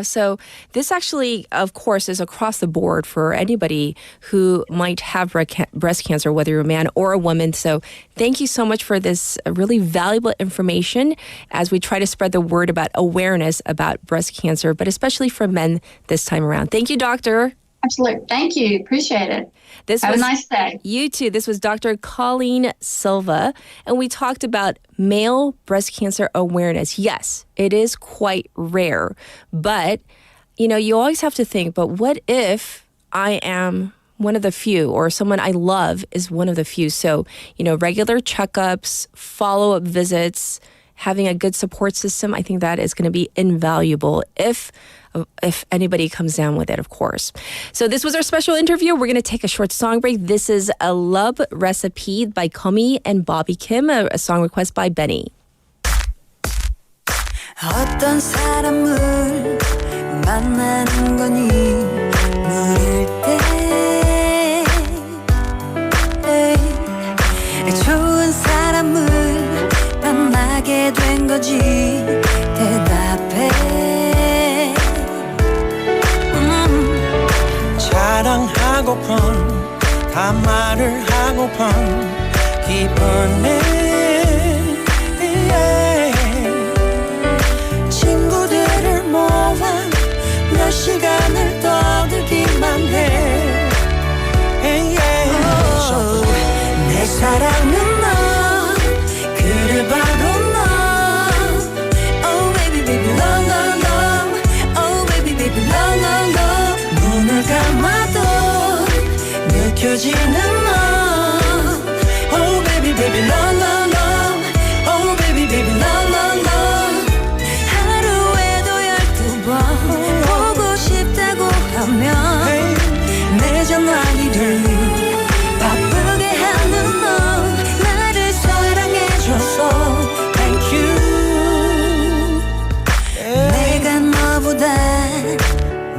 So this actually, of course, is across the board for anybody who might have breast cancer, whether you're a man or a woman. So thank you so much for this really valuable information as we try to spread the word about awareness about breast cancer, but especially for men this time around. Thank you, doctor. Absolutely. Thank you. Appreciate it. Have a nice day. You too. This was Dr. Colleen Silva, and we talked about male breast cancer awareness. Yes, it is quite rare, but you always have to think, but what if I am one of the few, or someone I love is one of the few? So, regular checkups, follow-up visits, having a good support system, I think that is going to be invaluable if anybody comes down with it, of course. So this was our special interview. We're going to take a short song break. This is A Love Recipe by Komi and Bobby Kim, a song request by Benny. 어떤 사람을 만나는 거니 물을 때 좋은 사람을 만나게 된 거지 대답해 자랑하고픈 다 말을 하고픈 기분에 친구들을 모아 몇 시간을 떠들기만 해 내 사랑은 너 그래 바로 너 Oh baby baby love love love Oh baby baby love love love 눈을 감아도 느껴지는 너 Oh baby baby love love love Oh baby baby love love love 하루에도 12번 보고 싶다고 하면 내 전화기를 바쁘게 하는 너 나를 사랑해줘서 Thank you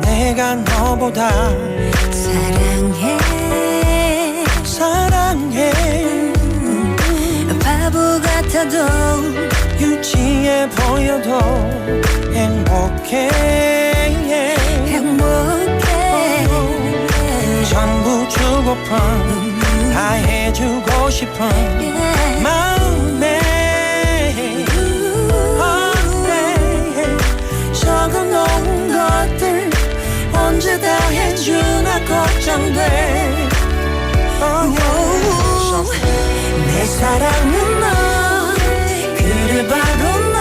내가 너보다 사랑해 바보 같아도 유치해 보여도 행복해 전부 주고픈 다 해주고 싶은 마음에 적어놓은 것들 언제 다 해주나 걱정돼 내 사랑은 너 그래 바로 너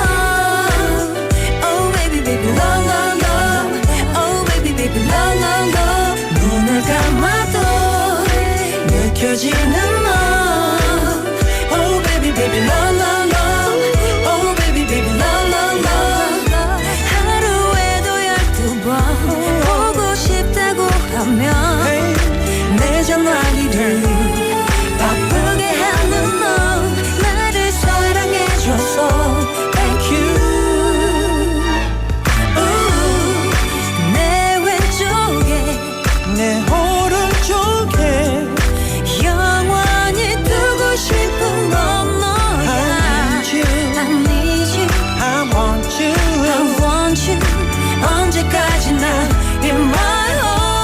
Oh baby baby love love love Oh baby baby love love love 눈을 감아도 느껴지는 너 Oh baby baby love love love Oh baby baby love love love 하루에도 12번 보고 싶다고 하면 내 전화기를 바쁘게 하는 너 나를 사랑해줘서 Thank you 내 왼쪽에 내 오른쪽에 영원히 두고 싶은 건 너야 I need you I want you I want you 언제까지나 in my heart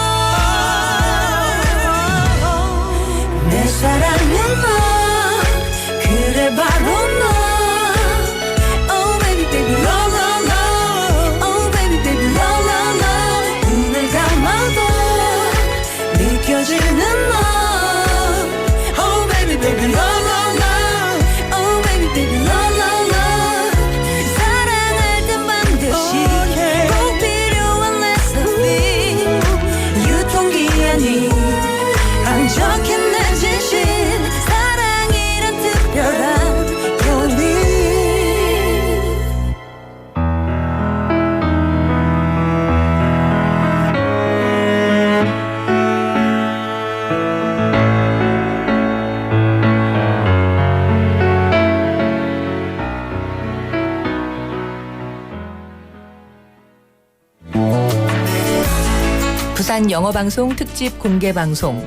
부산영어방송 특집 공개방송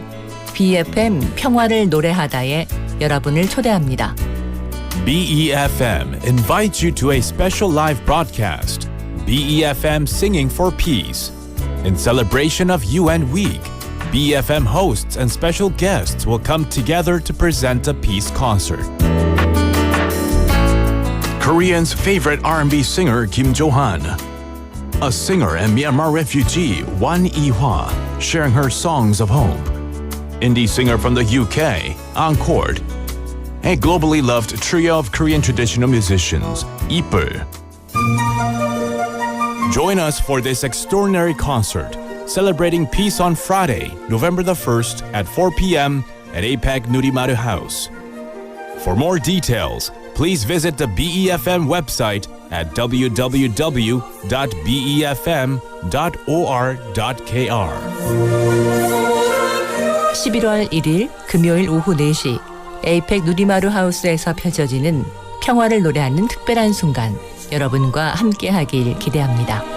befm 평화를 노래하다에 여러분을 초대합니다. BEFM invites you to a special live broadcast, BEFM Singing for Peace. In celebration of UN Week, BEFM hosts and special guests will come together to present a peace concert. Koreans' favorite R&B singer Kim Jo-han, a singer and Myanmar refugee Wan Yi-hwa, sharing her songs of hope. Indie singer from the UK, Encore, a globally loved trio of Korean traditional musicians, Ipul. Join us for this extraordinary concert, celebrating peace on Friday, November the 1st at 4 p.m. at APEC Nurimaru House. For more details, please visit the BEFM website at www.befm.or.kr. 11월 1일 금요일 오후 4시 에이펙 누리마루 하우스에서 펼쳐지는 평화를 노래하는 특별한 순간 여러분과 함께하길 기대합니다.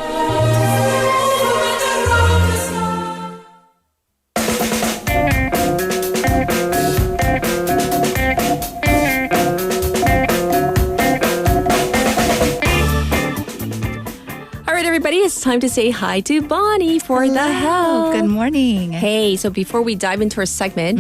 It's time to say hi to Bonnie for the help. Good morning. Hey, so before we dive into our segment,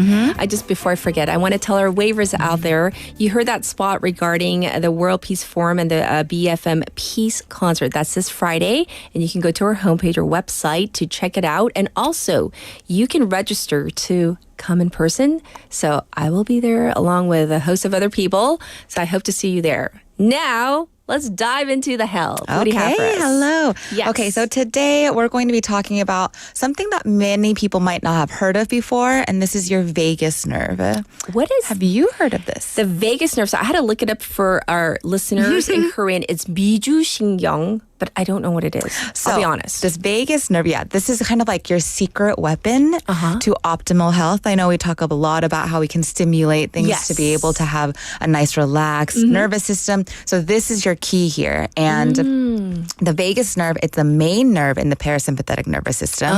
before I forget, I want to tell our waivers out there. You heard that spot regarding the World Peace Forum and the BFM Peace Concert. That's this Friday, and you can go to our homepage or website to check it out. And also, you can register to come in person. So I will be there along with a host of other people. So I hope to see you there. Now, let's dive into the help. What do you have for us? Hello. Yes. Okay, so today we're going to be talking about something that many people might not have heard of before, and this is your vagus nerve. Have you heard of this? The vagus nerve. So I had to look it up for our listeners in Korean. It's 미주신경, but I don't know what it is. I'll be honest. This vagus nerve, this is kind of like your secret weapon to optimal health. I know we talk a lot about how we can stimulate things to be able to have a nice relaxed nervous system. So this is your key here. And the vagus nerve, it's the main nerve in the parasympathetic nervous system.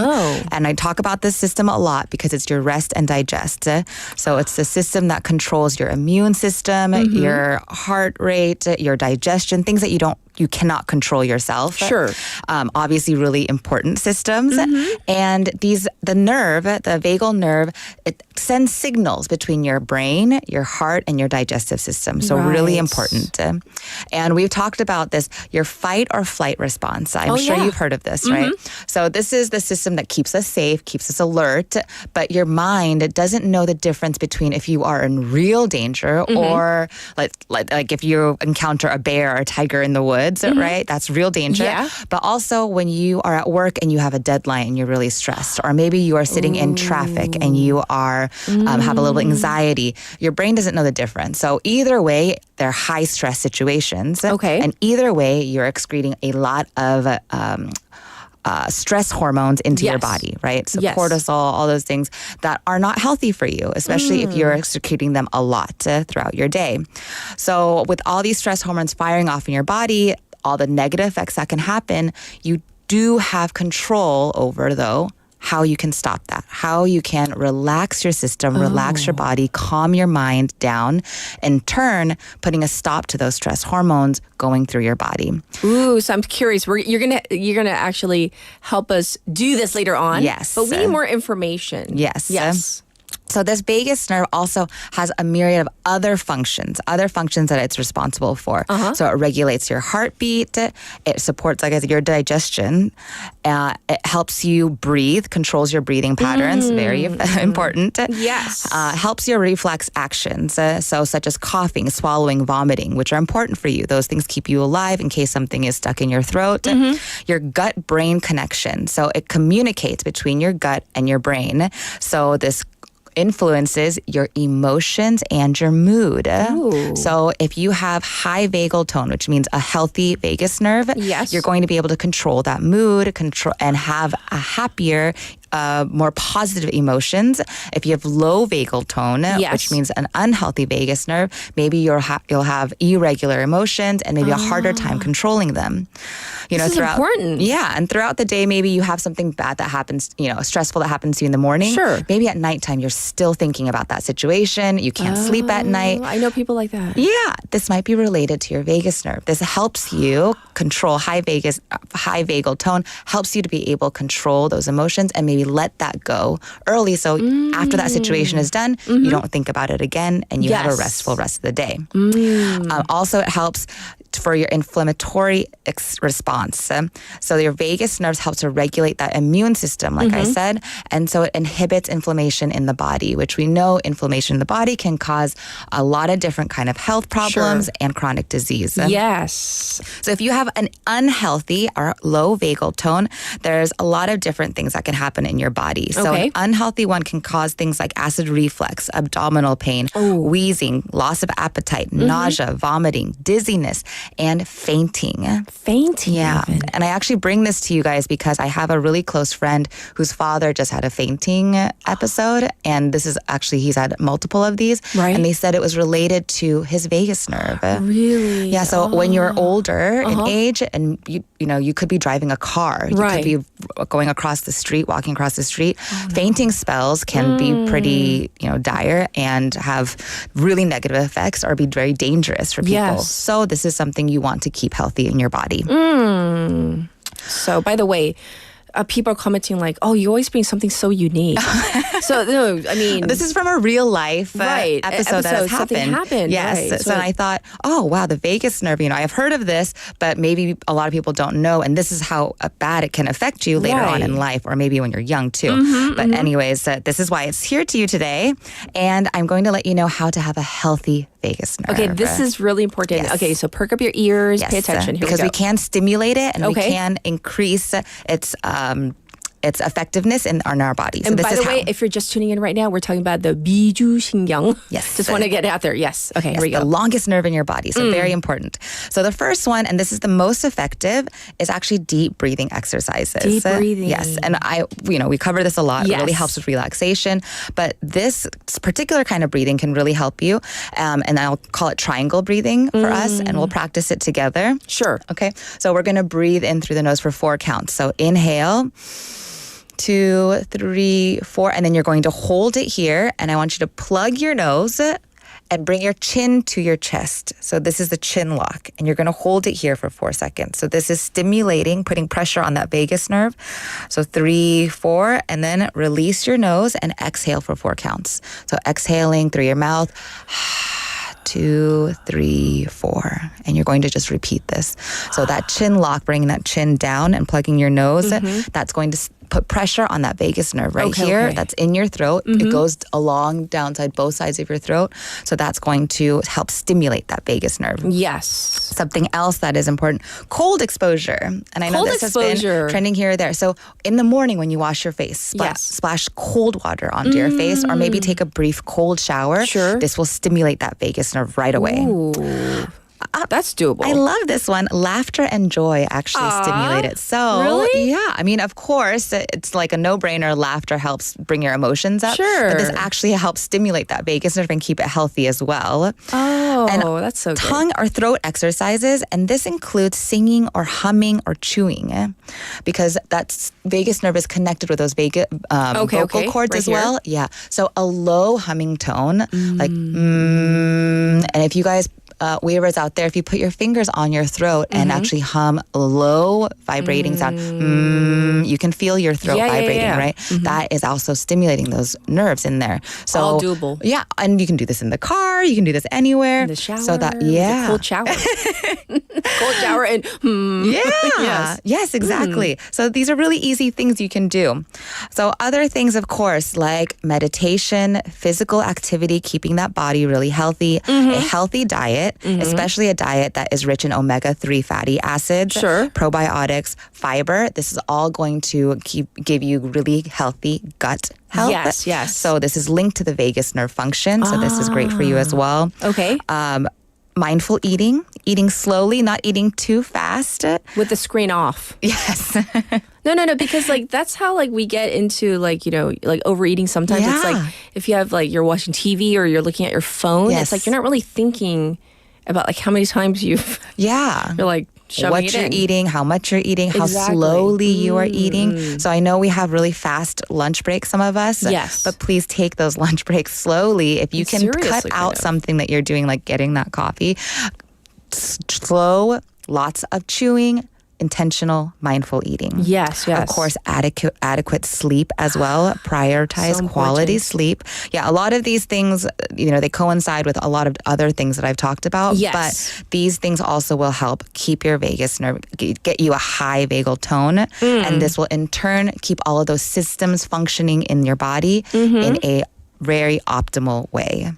And I talk about this system a lot because it's your rest and digest. So it's the system that controls your immune system, your heart rate, your digestion, things that you cannot control yourself. Sure. Obviously really important systems. And the vagal nerve, it sends signals between your brain, your heart, and your digestive system. So really important. And we've talked about this, your fight or flight response. I'm sure you've heard of this, right? So this is the system that keeps us safe, keeps us alert, but your mind doesn't know the difference between if you are in real danger or like if you encounter a bear or a tiger in the woods, right? That's real danger. Yeah. But also when you are at work and you have a deadline and you're really stressed, or maybe you are sitting in traffic and you are have a little anxiety, your brain doesn't know the difference. So either way, they're high stress situations. Okay. And either way, you're excreting a lot of stress hormones into your body, right? So cortisol, all those things that are not healthy for you, especially if you're executing them a lot throughout your day. So with all these stress hormones firing off in your body, all the negative effects that can happen, you do have control over, though, how you can stop that, how you can relax your system, relax your body, calm your mind down, in turn, putting a stop to those stress hormones going through your body. Ooh, so I'm curious. You're gonna actually help us do this later on. Yes. But we need more information. Yes. So this vagus nerve also has a myriad of other functions that it's responsible for. So it regulates your heartbeat. It supports, like I said, your digestion. It helps you breathe, controls your breathing patterns. Very important. Yes. Helps your reflex actions. So such as coughing, swallowing, vomiting, which are important for you. Those things keep you alive in case something is stuck in your throat. Your gut-brain connection. So it communicates between your gut and your brain. So this influences your emotions and your mood. Ooh. So if you have high vagal tone, which means a healthy vagus nerve, you're going to be able to control that mood, and have a happier more positive emotions. If you have low vagal tone, which means an unhealthy vagus nerve, maybe you'll have irregular emotions and maybe a harder time controlling them. This is important. Yeah, and throughout the day, maybe you have something bad that happens, stressful that happens to you in the morning. Sure. Maybe at nighttime, you're still thinking about that situation. You can't sleep at night. I know people like that. Yeah, this might be related to your vagus nerve. This helps you control high vagal tone, helps you to be able to control those emotions and maybe let that go early. So after that situation is done, you don't think about it again and you have a restful rest of the day. Also, it helps for your inflammatory response. So your vagus nerves help to regulate that immune system, like I said, and so it inhibits inflammation in the body, which we know inflammation in the body can cause a lot of different kind of health problems and chronic disease. Yes. So if you have an unhealthy or low vagal tone, there's a lot of different things that can happen in your body. So an unhealthy one can cause things like acid reflux, abdominal pain, wheezing, loss of appetite, nausea, vomiting, dizziness, and fainting. Fainting? Yeah. Even. And I actually bring this to you guys because I have a really close friend whose father just had a fainting episode. And this is actually, he's had multiple of these. Right. And they said it was related to his vagus nerve. Really? Yeah. So when you're older in age and you could be driving a car, you could be going across the street, walking across the street. Fainting spells can be pretty, dire and have really negative effects or be very dangerous for people. Yes. So this is something you want to keep healthy in your body. So, by the way, people are commenting like, "Oh, you always bring something so unique." So, no, I mean, this is from a real life episode that has something happened. Yes. Right. So I thought, oh wow, the vagus nerve. I've heard of this, but maybe a lot of people don't know, and this is how bad it can affect you later on in life, or maybe when you're young too. But anyways, this is why it's here to you today, and I'm going to let you know how to have a healthy vagus nerve. Okay, this is really important. Yes. Okay, so perk up your ears, pay attention. Here because we we can stimulate it and we can increase its effectiveness in our body. So and this by is the way, how. if you're just tuning in right now, we're talking about the 비주신경. Yes. Just want to get it out there. Yes. Okay, Yes, here we go. the longest nerve in your body, so very important. So the first one, and this is the most effective, is actually deep breathing exercises. Deep breathing. Yes, and we cover this a lot. Yes. It really helps with relaxation, but this particular kind of breathing can really help you, and I'll call it triangle breathing for us, and we'll practice it together. Sure. Okay, so we're going to breathe in through the nose for 4 counts. So inhale, 2, 3, 4, and then you're going to hold it here, and I want you to plug your nose and bring your chin to your chest. So this is the chin lock, and you're going to hold it here for 4 seconds. So this is stimulating, putting pressure on that vagus nerve. So 3, 4, and then release your nose and exhale for 4 counts. So exhaling through your mouth. 2, 3, 4. And you're going to just repeat this. So that chin lock, bringing that chin down and plugging your nose, that's going to put pressure on that vagus nerve right here. That's in your throat. It goes along, downside, both sides of your throat. So that's going to help stimulate that vagus nerve. Yes. Something else that is important, cold exposure. And I know this has been trending here or there. So in the morning when you wash your face, splash cold water onto your face, or maybe take a brief cold shower. Sure. This will stimulate that vagus nerve right away. Ooh. That's doable. I love this one. Laughter and joy actually stimulate it. So, really? Yeah. I mean, of course, it's like a no-brainer. Laughter helps bring your emotions up. Sure. But this actually helps stimulate that vagus nerve and keep it healthy as well. Oh, and that's so good. Tongue or throat exercises, and this includes singing or humming or chewing, because that vagus nerve is connected with those vocal cords as well. Yeah. So a low humming tone, like and if you guys weavers out there, if you put your fingers on your throat and actually hum low vibrating sound, you can feel your throat vibrating, right? That is also stimulating those nerves in there. So all doable. Yeah, and you can do this in the car. You can do this anywhere. In the shower. So that cold shower. Cold shower and Yes, exactly. So these are really easy things you can do. So other things, of course, like meditation, physical activity, keeping that body really healthy, a healthy diet, especially a diet that is rich in omega-3 fatty acids, probiotics, fiber. This is all going to give you really healthy gut health. Yes, yes. So this is linked to the vagus nerve function. So this is great for you as well. Okay. mindful eating slowly, not eating too fast. With the screen off. Yes. No, because like that's how like we get into like, you know, like overeating sometimes. It's like if you have like you're watching TV or you're looking at your phone, it's like you're not really thinking about like how many times you've you're like shoving what it you're in. eating, how much you're eating, how Exactly. slowly you are eating. So I know we have really fast lunch breaks, some of us. Yes. But please take those lunch breaks slowly. If you can cut Seriously, out something that you're doing, like getting that coffee, slow, lots of chewing, intentional, mindful eating. Yes. Of course, adequate sleep as well. Prioritize quality sleep. Yeah, a lot of these things, you know, they coincide with a lot of other things that I've talked about. Yes. But these things also will help keep your vagus nerve, get you a high vagal tone. And this will in turn keep all of those systems functioning in your body in a very optimal way.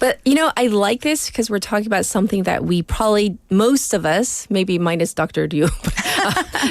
But, you know, I like this because we're talking about something that we probably, most of us, maybe minus Dr. Liu,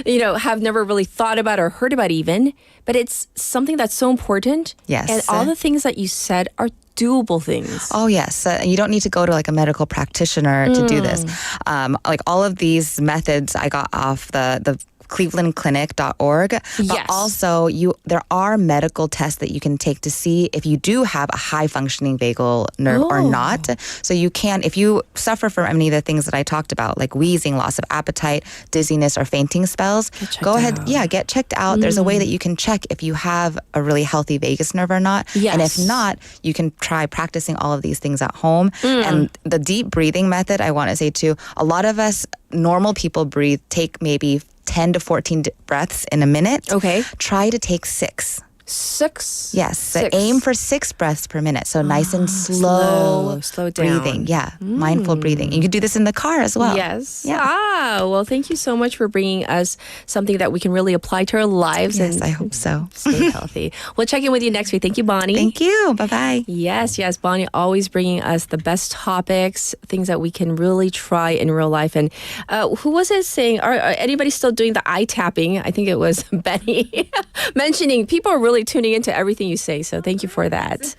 you know, have never really thought about or heard about even. But it's something that's so important. Yes. And all the things that you said are doable things. Oh, yes. You don't need to go to like a medical practitioner to do this. Like all of these methods I got off the clevelandclinic.org. But also there are medical tests that you can take to see if you do have a high functioning vagal nerve or not. So you can, if you suffer from any of the things that I talked about, like wheezing, loss of appetite, dizziness, or fainting spells, go ahead. Yeah, get checked out. There's a way that you can check if you have a really healthy vagus nerve or not. And if not, you can try practicing all of these things at home. And the deep breathing method, I want to say too, a lot of us normal people take maybe 10 to 14 breaths in a minute. Okay. Try to take 6. 6? Yes. So aim for 6 breaths per minute. So nice and slow down. breathing. Yeah. Mindful breathing. You can do this in the car as well. Yes. Yeah. Well, thank you so much for bringing us something that we can really apply to our lives. Yes, and I hope so. Stay healthy. We'll check in with you next week. Thank you, Bonnie. Thank you. Bye-bye. Yes. Bonnie always bringing us the best topics, things that we can really try in real life. And who was it saying, are anybody still doing the eye tapping? I think it was Benny mentioning people are really tuning into everything you say. So thank you for that.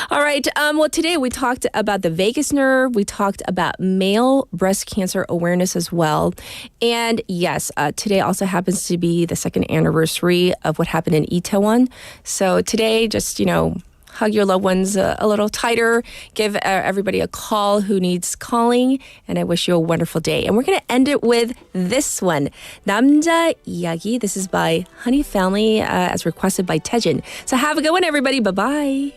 All right. Well, today we talked about the vagus nerve. We talked about male breast cancer awareness as well. And yes, today also happens to be the 2nd anniversary of what happened in Itaewon. So today, just, you know, hug your loved ones a little tighter. Give everybody a call who needs calling. And I wish you a wonderful day. And we're going to end it with this one. 남자 이야기. This is by Honey Family as requested by Taejin. So have a good one, everybody. Bye-bye.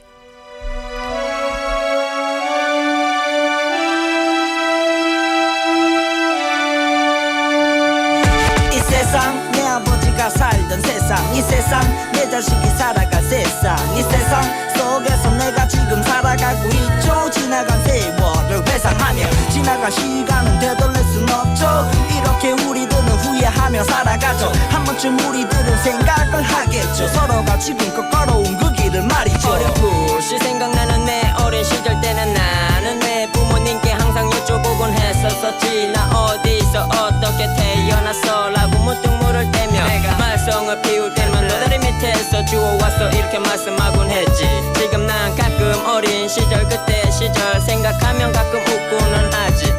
이 세상 내 아버지가 살던 세상 이 세상 내 자식이 살아갈 세상 이 세상 속에서 내가 지금 살아가고 있죠 지나간 세월을 회상하며 지나간 시간은 되돌릴 순 없죠 이렇게 우리들은 후회하며 살아가죠 한 번쯤 우리들은 생각을 하겠죠 서로가 지금껏 걸어온 그 길을 말이죠 어렴풋이 생각나는 내 어린 시절 때는 나는 내 부모님께 항상 여쭤보곤 했었었지 나 어디서 어떻게 태어났어 라고 문득 물을 때며 말썽을 피울 때만 너다리 밑에서 주워왔어 이렇게 말씀하곤 했지 지금 난 가끔 어린 시절 그때 시절 생각하면 가끔 웃고는 하지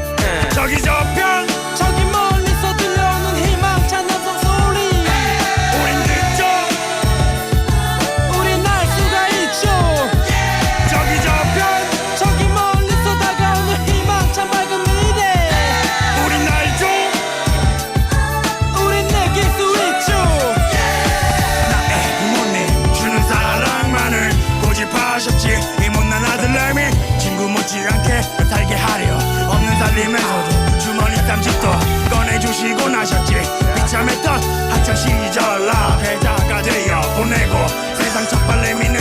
저기 저편 저기 멀리서 들려오는 희망찬 여성 소리 우린 듣죠 우린 알 수가 있죠 저기 저편 저기 멀리서 다가오는 희망찬 밝은 미래 우린 알죠 우린 느낄 수 있죠 나의 부모님 주는 사랑만을 고집하셨지 이 못난 아들내미 친구 못지않게 살게 하려 없는 살림에서도 주머니 땀집도 꺼내주시고 나셨지 비참했던 학창시절 나 배자가 되어 보내고 세상 첫 발내미는